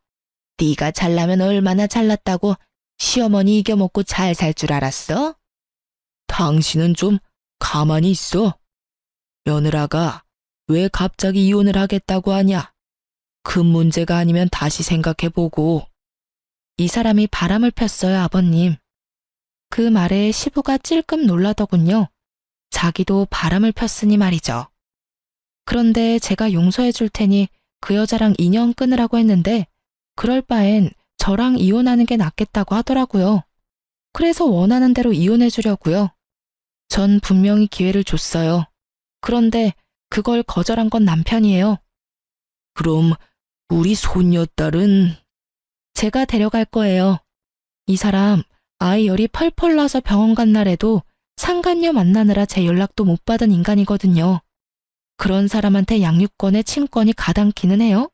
네가 잘나면 얼마나 잘났다고 시어머니 이겨먹고 잘 살 줄 알았어? 당신은 좀 가만히 있어. 며느라가 왜 갑자기 이혼을 하겠다고 하냐? 그 문제가 아니면 다시 생각해보고. 이 사람이 바람을 폈어요, 아버님. 그 말에 시부가 찔끔 놀라더군요. 자기도 바람을 폈으니 말이죠. 그런데 제가 용서해 줄 테니 그 여자랑 인연 끊으라고 했는데 그럴 바엔 저랑 이혼하는 게 낫겠다고 하더라고요. 그래서 원하는 대로 이혼해주려고요. 전 분명히 기회를 줬어요. 그런데 그걸 거절한 건 남편이에요. 그럼 우리 손녀딸은? 제가 데려갈 거예요. 이 사람 아이 열이 펄펄 나서 병원 간 날에도 상간녀 만나느라 제 연락도 못 받은 인간이거든요. 그런 사람한테 양육권에 친권이 가당키는 해요?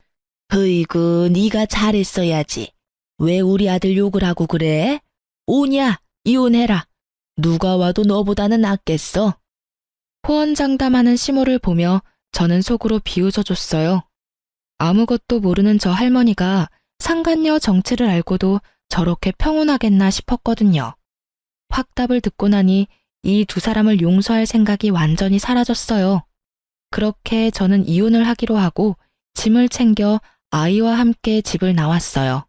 으이구, 네가 잘했어야지. 왜 우리 아들 욕을 하고 그래? 오냐, 이혼해라. 누가 와도 너보다는 낫겠어. 호언장담하는 시모를 보며 저는 속으로 비웃어줬어요. 아무것도 모르는 저 할머니가 상간녀 정체를 알고도 저렇게 평온하겠나 싶었거든요. 확답을 듣고 나니 이 두 사람을 용서할 생각이 완전히 사라졌어요. 그렇게 저는 이혼을 하기로 하고 짐을 챙겨 아이와 함께 집을 나왔어요.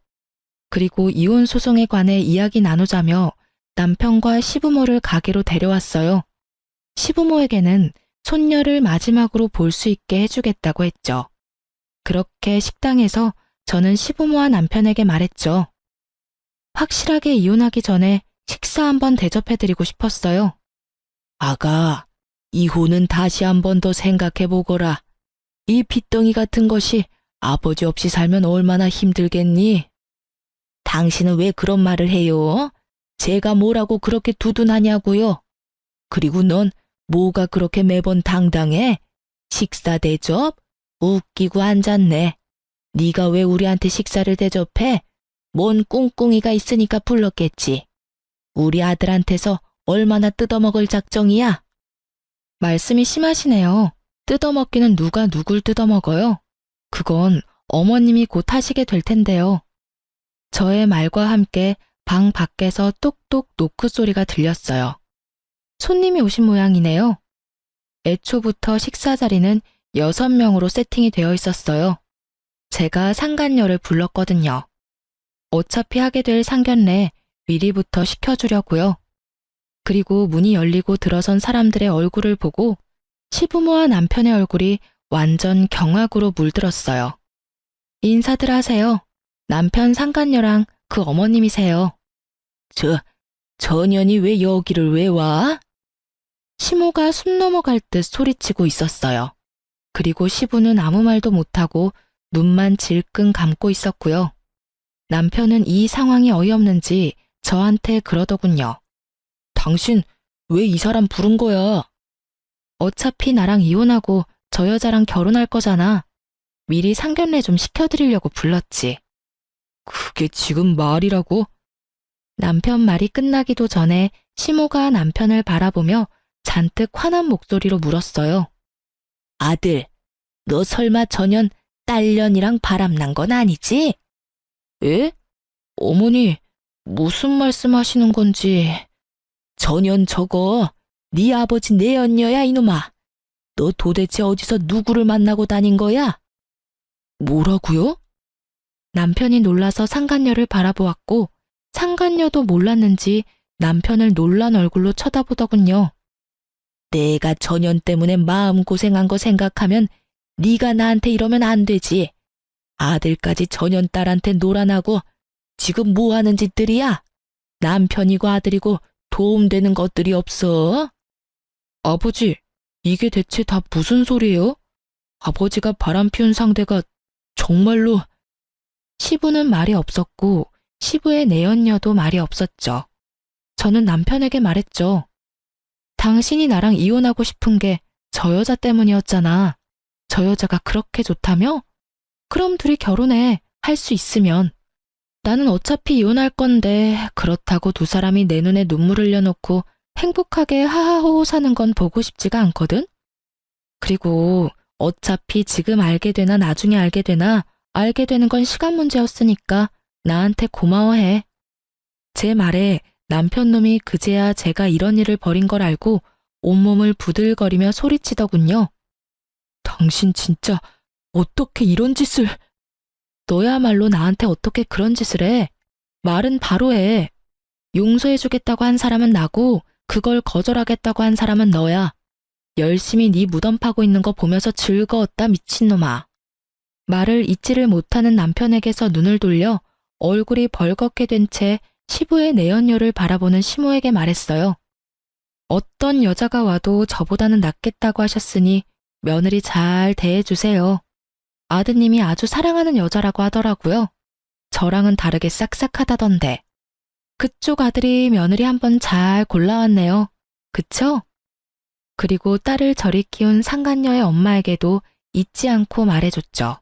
그리고 이혼 소송에 관해 이야기 나누자며 남편과 시부모를 가게로 데려왔어요. 시부모에게는 손녀를 마지막으로 볼 수 있게 해주겠다고 했죠. 그렇게 식당에서 저는 시부모와 남편에게 말했죠. 확실하게 이혼하기 전에 식사 한번 대접해드리고 싶었어요. 아가, 이혼은 다시 한 번 더 생각해보거라. 이 핏덩이 같은 것이 아버지 없이 살면 얼마나 힘들겠니? 당신은 왜 그런 말을 해요? 제가 뭐라고 그렇게 두둔하냐고요? 그리고 넌 뭐가 그렇게 매번 당당해? 식사 대접? 웃기고 앉았네. 네가 왜 우리한테 식사를 대접해? 뭔 꿍꿍이가 있으니까 불렀겠지. 우리 아들한테서 얼마나 뜯어먹을 작정이야? 말씀이 심하시네요. 뜯어먹기는 누가 누굴 뜯어먹어요? 그건 어머님이 곧 하시게 될 텐데요. 저의 말과 함께 방 밖에서 똑똑 노크 소리가 들렸어요. 손님이 오신 모양이네요. 애초부터 식사 자리는 6명으로 세팅이 되어 있었어요. 제가 상간녀를 불렀거든요. 어차피 하게 될 상견례 미리부터 시켜주려고요. 그리고 문이 열리고 들어선 사람들의 얼굴을 보고 시부모와 남편의 얼굴이 완전 경악으로 물들었어요. 인사들 하세요. 남편 상간녀랑 그 어머님이세요. 저 년이 왜 여기를 왜 와? 시모가 숨 넘어갈 듯 소리치고 있었어요. 그리고 시부는 아무 말도 못하고 눈만 질끈 감고 있었고요. 남편은 이 상황이 어이없는지 저한테 그러더군요. 당신 왜 이 사람 부른 거야? 어차피 나랑 이혼하고 저 여자랑 결혼할 거잖아. 미리 상견례 좀 시켜드리려고 불렀지. 그게 지금 말이라고? 남편 말이 끝나기도 전에 시모가 남편을 바라보며 잔뜩 화난 목소리로 물었어요. 아들, 너 설마 저년 딸년이랑 바람난 건 아니지? 에? 어머니, 무슨 말씀하시는 건지. 저년 저거 네 아버지 내연녀야 이놈아. 너 도대체 어디서 누구를 만나고 다닌 거야? 뭐라고요? 남편이 놀라서 상간녀를 바라보았고 상간녀도 몰랐는지 남편을 놀란 얼굴로 쳐다보더군요. 내가 저년 때문에 마음고생한 거 생각하면 네가 나한테 이러면 안 되지. 아들까지 저년 딸한테 놀아나고 지금 뭐 하는 짓들이야? 남편이고 아들이고 도움되는 것들이 없어? 아버지, 이게 대체 다 무슨 소리예요? 아버지가 바람 피운 상대가 정말로... 시부는 말이 없었고 시부의 내연녀도 말이 없었죠. 저는 남편에게 말했죠. 당신이 나랑 이혼하고 싶은 게 저 여자 때문이었잖아. 저 여자가 그렇게 좋다며? 그럼 둘이 결혼해. 할 수 있으면. 나는 어차피 이혼할 건데 그렇다고 두 사람이 내 눈에 눈물 흘려놓고 행복하게 하하호호 사는 건 보고 싶지가 않거든? 그리고 어차피 지금 알게 되나 나중에 알게 되나 알게 되는 건 시간 문제였으니까 나한테 고마워해. 제 말에 남편놈이 그제야 제가 이런 일을 벌인 걸 알고 온몸을 부들거리며 소리치더군요. 당신 진짜 어떻게 이런 짓을... 너야말로 나한테 어떻게 그런 짓을 해? 말은 바로 해. 용서해주겠다고 한 사람은 나고 그걸 거절하겠다고 한 사람은 너야. 열심히 네 무덤 파고 있는 거 보면서 즐거웠다 미친놈아. 말을 잊지를 못하는 남편에게서 눈을 돌려 얼굴이 벌겋게 된 채 시부의 내연녀를 바라보는 시모에게 말했어요. 어떤 여자가 와도 저보다는 낫겠다고 하셨으니 며느리 잘 대해주세요. 아드님이 아주 사랑하는 여자라고 하더라고요. 저랑은 다르게 싹싹하다던데. 그쪽 아들이 며느리 한번 잘 골라왔네요. 그쵸? 그리고 딸을 저리 키운 상간녀의 엄마에게도 잊지 않고 말해줬죠.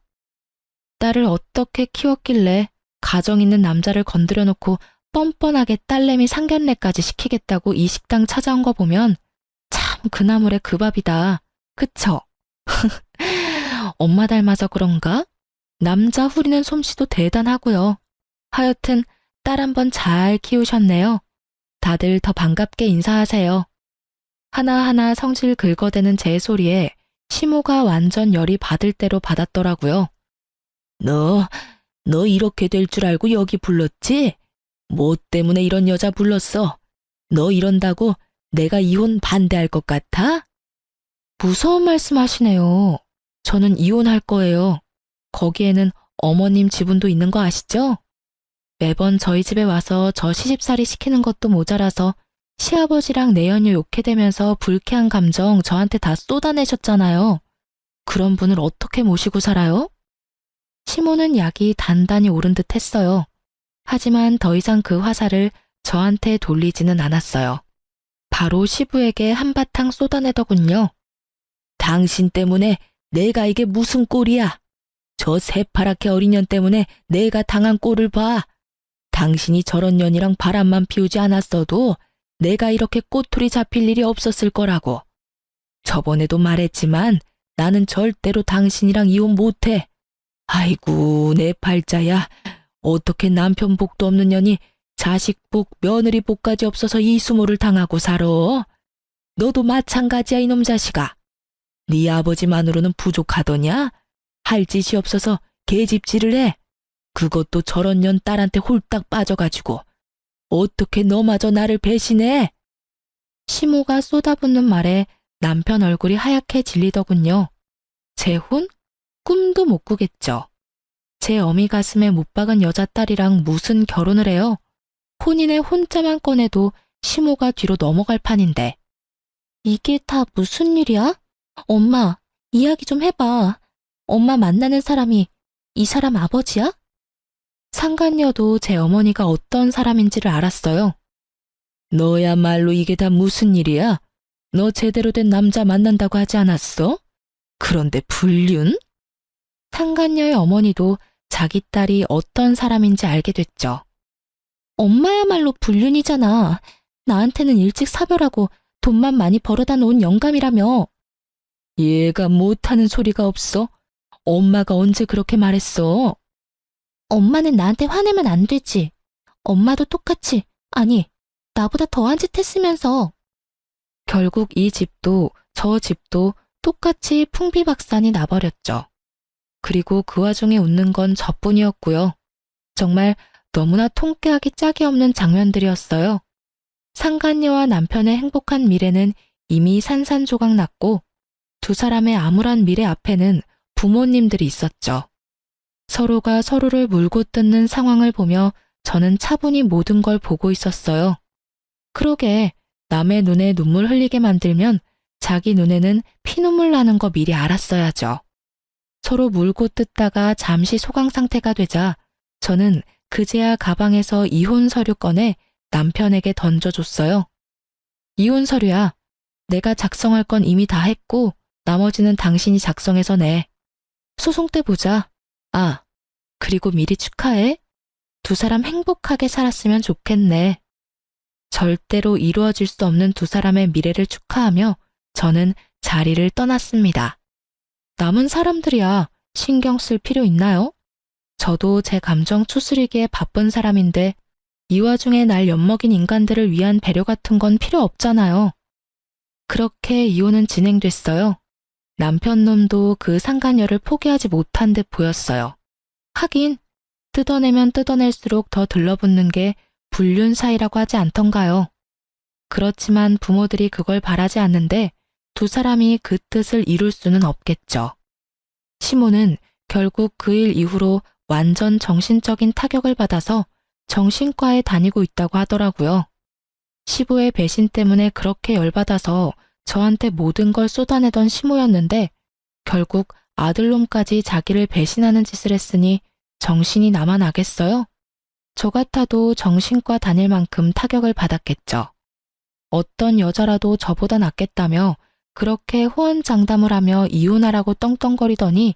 딸을 어떻게 키웠길래 가정 있는 남자를 건드려 놓고 뻔뻔하게 딸내미 상견례까지 시키겠다고 이 식당 찾아온 거 보면 참 그나물의 그 밥이다. 그쵸? 엄마 닮아서 그런가? 남자 후리는 솜씨도 대단하고요. 하여튼 딸 한번 잘 키우셨네요. 다들 더 반갑게 인사하세요. 하나하나 성질 긁어대는 제 소리에 시모가 완전 열이 받을 대로 받았더라고요. 너 이렇게 될 줄 알고 여기 불렀지? 뭐 때문에 이런 여자 불렀어? 너 이런다고 내가 이혼 반대할 것 같아? 무서운 말씀하시네요. 저는 이혼할 거예요. 거기에는 어머님 지분도 있는 거 아시죠? 매번 저희 집에 와서 저 시집살이 시키는 것도 모자라서 시아버지랑 내연녀 욕해대면서 불쾌한 감정 저한테 다 쏟아내셨잖아요. 그런 분을 어떻게 모시고 살아요? 시모는 약이 단단히 오른 듯 했어요. 하지만 더 이상 그 화살을 저한테 돌리지는 않았어요. 바로 시부에게 한바탕 쏟아내더군요. 당신 때문에 내가 이게 무슨 꼴이야? 저 새파랗게 어린 년 때문에 내가 당한 꼴을 봐. 당신이 저런 년이랑 바람만 피우지 않았어도 내가 이렇게 꼬투리 잡힐 일이 없었을 거라고. 저번에도 말했지만 나는 절대로 당신이랑 이혼 못해. 아이고 내 팔자야. 어떻게 남편 복도 없는 년이 자식 복, 며느리 복까지 없어서 이 수모를 당하고 살아? 너도 마찬가지야 이놈 자식아. 네 아버지만으로는 부족하더냐? 할 짓이 없어서 계집질을 해. 그것도 저런 년 딸한테 홀딱 빠져가지고. 어떻게 너마저 나를 배신해? 시모가 쏟아붓는 말에 남편 얼굴이 하얗게 질리더군요. 재혼? 꿈도 못 꾸겠죠. 제 어미 가슴에 못 박은 여자딸이랑 무슨 결혼을 해요? 혼인의 혼자만 꺼내도 시모가 뒤로 넘어갈 판인데. 이게 다 무슨 일이야? 엄마, 이야기 좀 해봐. 엄마 만나는 사람이 이 사람 아버지야? 상간녀도 제 어머니가 어떤 사람인지를 알았어요. 너야말로 이게 다 무슨 일이야? 너 제대로 된 남자 만난다고 하지 않았어? 그런데 불륜? 상간녀의 어머니도 자기 딸이 어떤 사람인지 알게 됐죠. 엄마야말로 불륜이잖아. 나한테는 일찍 사별하고 돈만 많이 벌어다 놓은 영감이라며. 얘가 못하는 소리가 없어? 엄마가 언제 그렇게 말했어? 엄마는 나한테 화내면 안 되지. 엄마도 똑같이, 아니, 나보다 더한 짓 했으면서. 결국 이 집도 저 집도 똑같이 풍비박산이 나버렸죠. 그리고 그 와중에 웃는 건 저뿐이었고요. 정말 너무나 통쾌하기 짝이 없는 장면들이었어요. 상간녀와 남편의 행복한 미래는 이미 산산조각 났고 두 사람의 암울한 미래 앞에는 부모님들이 있었죠. 서로가 서로를 물고 뜯는 상황을 보며 저는 차분히 모든 걸 보고 있었어요. 그러게 남의 눈에 눈물 흘리게 만들면 자기 눈에는 피눈물 나는 거 미리 알았어야죠. 서로 물고 뜯다가 잠시 소강 상태가 되자 저는 그제야 가방에서 이혼 서류 꺼내 남편에게 던져줬어요. 이혼 서류야. 내가 작성할 건 이미 다 했고 나머지는 당신이 작성해서 내. 소송 때 보자. 아, 그리고 미리 축하해. 두 사람 행복하게 살았으면 좋겠네. 절대로 이루어질 수 없는 두 사람의 미래를 축하하며 저는 자리를 떠났습니다. 남은 사람들이야 신경 쓸 필요 있나요? 저도 제 감정 추스리기에 바쁜 사람인데 이 와중에 날 엿먹인 인간들을 위한 배려 같은 건 필요 없잖아요. 그렇게 이혼은 진행됐어요. 남편 놈도 그 상간녀를 포기하지 못한 듯 보였어요. 하긴 뜯어내면 뜯어낼수록 더 들러붙는 게 불륜 사이라고 하지 않던가요. 그렇지만 부모들이 그걸 바라지 않는데 두 사람이 그 뜻을 이룰 수는 없겠죠. 시모는 결국 그 일 이후로 완전 정신적인 타격을 받아서 정신과에 다니고 있다고 하더라고요. 시부의 배신 때문에 그렇게 열받아서 저한테 모든 걸 쏟아내던 시모였는데 결국 아들놈까지 자기를 배신하는 짓을 했으니 정신이 나만 나겠어요? 저 같아도 정신과 다닐 만큼 타격을 받았겠죠. 어떤 여자라도 저보다 낫겠다며 그렇게 호언장담을 하며 이혼하라고 떵떵거리더니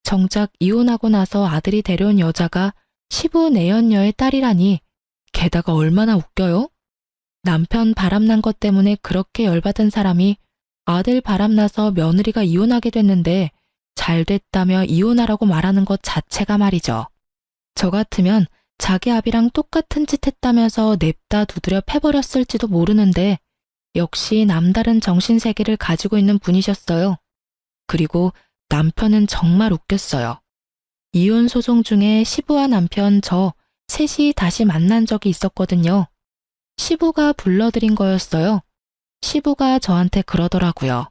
정작 이혼하고 나서 아들이 데려온 여자가 시부 내연녀의 딸이라니 게다가 얼마나 웃겨요? 남편 바람난 것 때문에 그렇게 열받은 사람이 아들 바람나서 며느리가 이혼하게 됐는데 잘 됐다며 이혼하라고 말하는 것 자체가 말이죠. 저 같으면 자기 아비랑 똑같은 짓 했다면서 냅다 두드려 패버렸을지도 모르는데 역시 남다른 정신세계를 가지고 있는 분이셨어요. 그리고 남편은 정말 웃겼어요. 이혼 소송 중에 시부와 남편 저 셋이 다시 만난 적이 있었거든요. 시부가 불러들인 거였어요. 시부가 저한테 그러더라고요.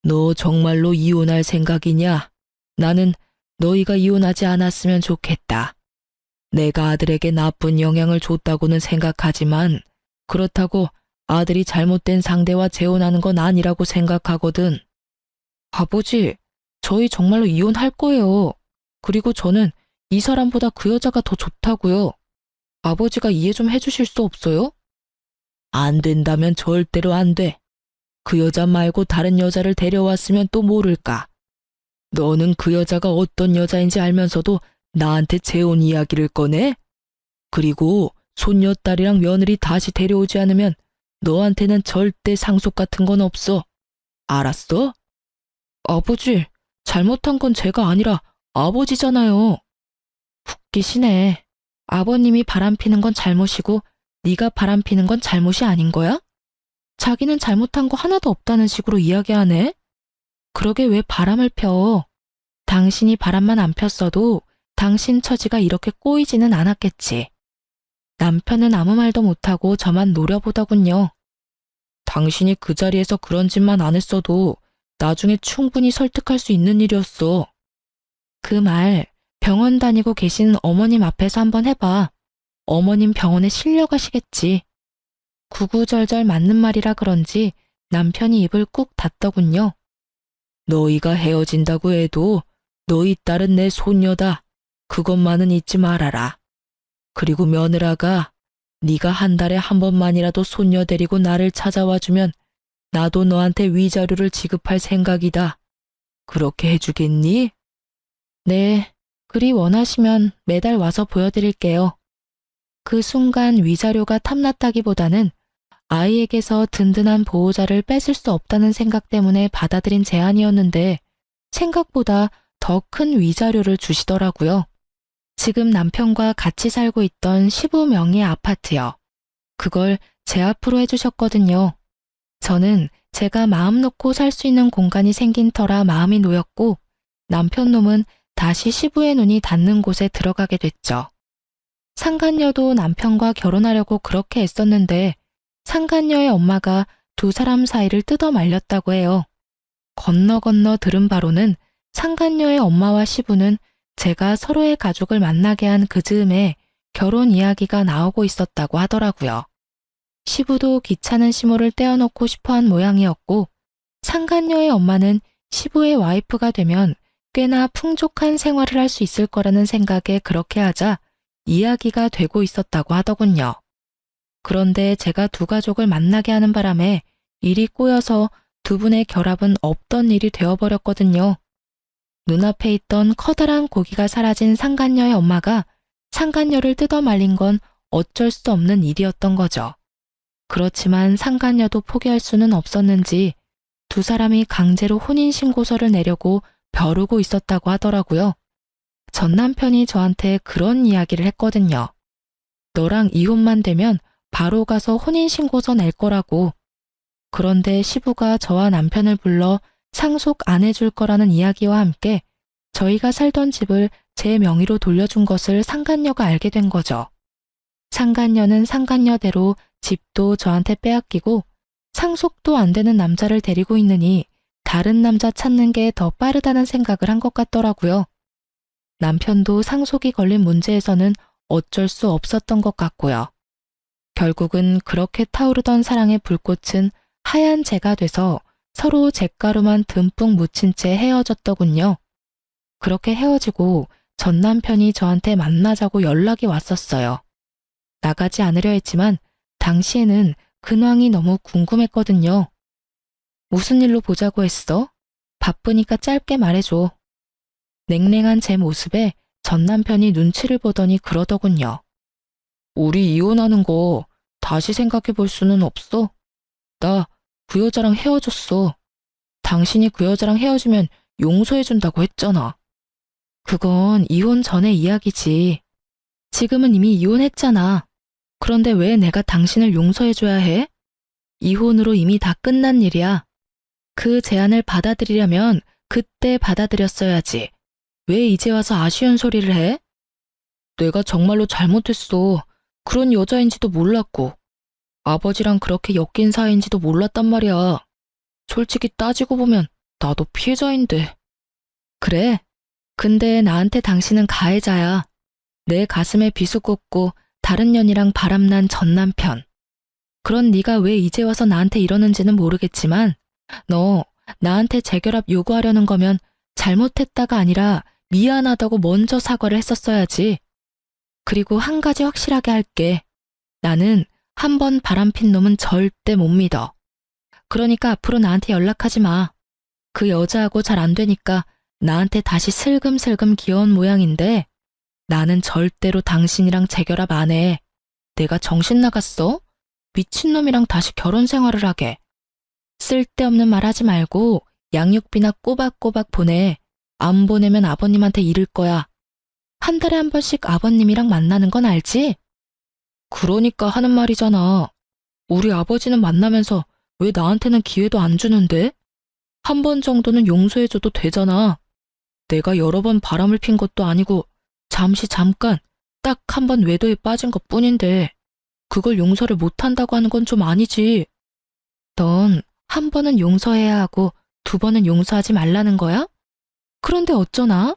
너 정말로 이혼할 생각이냐? 나는 너희가 이혼하지 않았으면 좋겠다. 내가 아들에게 나쁜 영향을 줬다고는 생각하지만 그렇다고 아들이 잘못된 상대와 재혼하는 건 아니라고 생각하거든. 아버지, 저희 정말로 이혼할 거예요. 그리고 저는 이 사람보다 그 여자가 더 좋다고요. 아버지가 이해 좀 해주실 수 없어요? 안 된다면 절대로 안 돼. 그 여자 말고 다른 여자를 데려왔으면 또 모를까. 너는 그 여자가 어떤 여자인지 알면서도 나한테 재혼 이야기를 꺼내? 그리고 손녀딸이랑 며느리 다시 데려오지 않으면 너한테는 절대 상속 같은 건 없어. 알았어? 아버지, 잘못한 건 제가 아니라 아버지잖아요. 웃기시네. 아버님이 바람피는 건 잘못이고 네가 바람피는 건 잘못이 아닌 거야? 자기는 잘못한 거 하나도 없다는 식으로 이야기하네. 그러게 왜 바람을 펴? 당신이 바람만 안 폈어도 당신 처지가 이렇게 꼬이지는 않았겠지. 남편은 아무 말도 못하고 저만 노려보더군요. 당신이 그 자리에서 그런 짓만 안 했어도 나중에 충분히 설득할 수 있는 일이었어. 그 말 병원 다니고 계신 어머님 앞에서 한번 해봐. 어머님 병원에 실려가시겠지. 구구절절 맞는 말이라 그런지 남편이 입을 꾹 닫더군요. 너희가 헤어진다고 해도 너희 딸은 내 손녀다. 그것만은 잊지 말아라. 그리고 며느라가 네가 한 달에 한 번만이라도 손녀 데리고 나를 찾아와주면 나도 너한테 위자료를 지급할 생각이다. 그렇게 해주겠니? 네, 그리 원하시면 매달 와서 보여드릴게요. 그 순간 위자료가 탐났다기보다는 아이에게서 든든한 보호자를 뺏을 수 없다는 생각 때문에 받아들인 제안이었는데 생각보다 더 큰 위자료를 주시더라고요. 지금 남편과 같이 살고 있던 시부 명의의 아파트요. 그걸 제 앞으로 해주셨거든요. 저는 제가 마음 놓고 살 수 있는 공간이 생긴 터라 마음이 놓였고 남편 놈은 다시 시부의 눈이 닿는 곳에 들어가게 됐죠. 상간녀도 남편과 결혼하려고 그렇게 애썼는데 상간녀의 엄마가 두 사람 사이를 뜯어 말렸다고 해요. 건너 들은 바로는 상간녀의 엄마와 시부는 제가 서로의 가족을 만나게 한 그 즈음에 결혼 이야기가 나오고 있었다고 하더라고요. 시부도 귀찮은 시모를 떼어놓고 싶어한 모양이었고 상간녀의 엄마는 시부의 와이프가 되면 꽤나 풍족한 생활을 할 수 있을 거라는 생각에 그렇게 하자 이야기가 되고 있었다고 하더군요. 그런데 제가 두 가족을 만나게 하는 바람에 일이 꼬여서 두 분의 결합은 없던 일이 되어버렸거든요. 눈앞에 있던 커다란 고기가 사라진 상간녀의 엄마가 상간녀를 뜯어 말린 건 어쩔 수 없는 일이었던 거죠. 그렇지만 상간녀도 포기할 수는 없었는지 두 사람이 강제로 혼인신고서를 내려고 벼르고 있었다고 하더라고요. 전 남편이 저한테 그런 이야기를 했거든요. 너랑 이혼만 되면 바로 가서 혼인신고서 낼 거라고. 그런데 시부가 저와 남편을 불러 상속 안 해줄 거라는 이야기와 함께 저희가 살던 집을 제 명의로 돌려준 것을 상간녀가 알게 된 거죠. 상간녀는 상간녀대로 집도 저한테 빼앗기고 상속도 안 되는 남자를 데리고 있느니 다른 남자 찾는 게 더 빠르다는 생각을 한 것 같더라고요. 남편도 상속이 걸린 문제에서는 어쩔 수 없었던 것 같고요. 결국은 그렇게 타오르던 사랑의 불꽃은 하얀 재가 돼서 서로 잿가루만 듬뿍 묻힌 채 헤어졌더군요. 그렇게 헤어지고 전 남편이 저한테 만나자고 연락이 왔었어요. 나가지 않으려 했지만 당시에는 근황이 너무 궁금했거든요. 무슨 일로 보자고 했어? 바쁘니까 짧게 말해줘. 냉랭한 제 모습에 전 남편이 눈치를 보더니 그러더군요. 우리 이혼하는 거 다시 생각해 볼 수는 없어? 나 그 여자랑 헤어졌어. 당신이 그 여자랑 헤어지면 용서해준다고 했잖아. 그건 이혼 전의 이야기지. 지금은 이미 이혼했잖아. 그런데 왜 내가 당신을 용서해줘야 해? 이혼으로 이미 다 끝난 일이야. 그 제안을 받아들이려면 그때 받아들였어야지. 왜 이제 와서 아쉬운 소리를 해? 내가 정말로 잘못했어. 그런 여자인지도 몰랐고. 아버지랑 그렇게 엮인 사이인지도 몰랐단 말이야. 솔직히 따지고 보면 나도 피해자인데. 그래? 근데 나한테 당신은 가해자야. 내 가슴에 비수 꽂고 다른 년이랑 바람난 전 남편. 그런 네가 왜 이제 와서 나한테 이러는지는 모르겠지만 너 나한테 재결합 요구하려는 거면 잘못했다가 아니라 미안하다고 먼저 사과를 했었어야지. 그리고 한 가지 확실하게 할게. 나는 한 번 바람핀 놈은 절대 못 믿어. 그러니까 앞으로 나한테 연락하지 마. 그 여자하고 잘 안 되니까 나한테 다시 슬금슬금 기어온 모양인데 나는 절대로 당신이랑 재결합 안 해. 내가 정신 나갔어? 미친놈이랑 다시 결혼 생활을 하게. 쓸데없는 말 하지 말고 양육비나 꼬박꼬박 보내. 안 보내면 아버님한테 이를 거야. 한 달에 한 번씩 아버님이랑 만나는 건 알지? 그러니까 하는 말이잖아. 우리 아버지는 만나면서 왜 나한테는 기회도 안 주는데? 한 번 정도는 용서해줘도 되잖아. 내가 여러 번 바람을 핀 것도 아니고 잠깐 딱 한 번 외도에 빠진 것 뿐인데 그걸 용서를 못한다고 하는 건 좀 아니지. 넌 한 번은 용서해야 하고 두 번은 용서하지 말라는 거야? 그런데 어쩌나?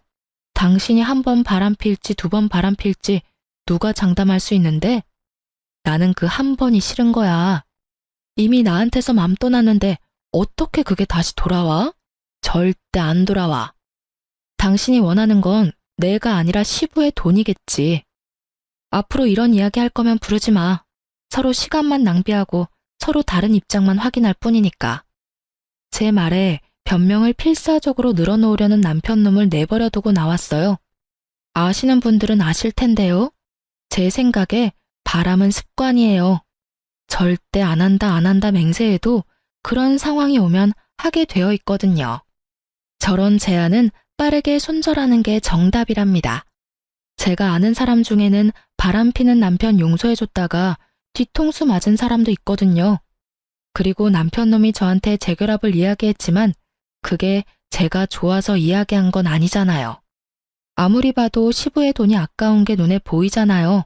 당신이 한 번 바람 필지 두 번 바람 필지 누가 장담할 수 있는데? 나는 그 한 번이 싫은 거야. 이미 나한테서 맘 떠났는데 어떻게 그게 다시 돌아와? 절대 안 돌아와. 당신이 원하는 건 내가 아니라 시부의 돈이겠지. 앞으로 이런 이야기 할 거면 부르지 마. 서로 시간만 낭비하고 서로 다른 입장만 확인할 뿐이니까. 제 말에 변명을 필사적으로 늘어놓으려는 남편놈을 내버려두고 나왔어요. 아시는 분들은 아실 텐데요. 제 생각에 바람은 습관이에요. 절대 안 한다 맹세해도 그런 상황이 오면 하게 되어 있거든요. 저런 제안은 빠르게 손절하는 게 정답이랍니다. 제가 아는 사람 중에는 바람피는 남편 용서해줬다가 뒤통수 맞은 사람도 있거든요. 그리고 남편놈이 저한테 재결합을 이야기했지만 그게 제가 좋아서 이야기한 건 아니잖아요. 아무리 봐도 시부의 돈이 아까운 게 눈에 보이잖아요.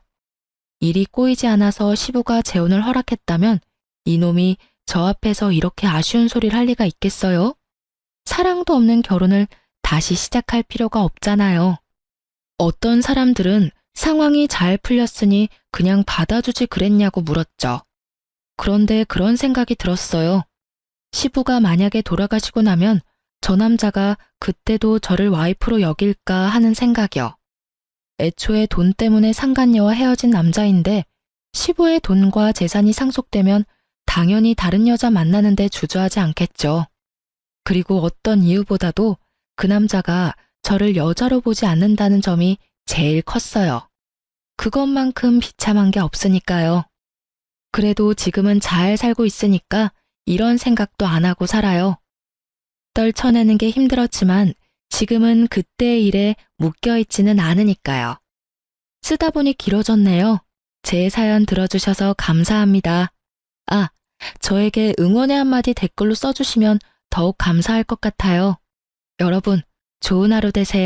일이 꼬이지 않아서 시부가 재혼을 허락했다면 이놈이 저 앞에서 이렇게 아쉬운 소리를 할 리가 있겠어요? 사랑도 없는 결혼을 다시 시작할 필요가 없잖아요. 어떤 사람들은 상황이 잘 풀렸으니 그냥 받아주지 그랬냐고 물었죠. 그런데 그런 생각이 들었어요. 시부가 만약에 돌아가시고 나면 저 남자가 그때도 저를 와이프로 여길까 하는 생각이요. 애초에 돈 때문에 상간녀와 헤어진 남자인데 시부의 돈과 재산이 상속되면 당연히 다른 여자 만나는데 주저하지 않겠죠. 그리고 어떤 이유보다도 그 남자가 저를 여자로 보지 않는다는 점이 제일 컸어요. 그것만큼 비참한 게 없으니까요. 그래도 지금은 잘 살고 있으니까 이런 생각도 안 하고 살아요. 떨쳐내는 게 힘들었지만 지금은 그때의 일에 묶여있지는 않으니까요. 쓰다 보니 길어졌네요. 제 사연 들어주셔서 감사합니다. 아, 저에게 응원의 한마디 댓글로 써주시면 더욱 감사할 것 같아요. 여러분, 좋은 하루 되세요.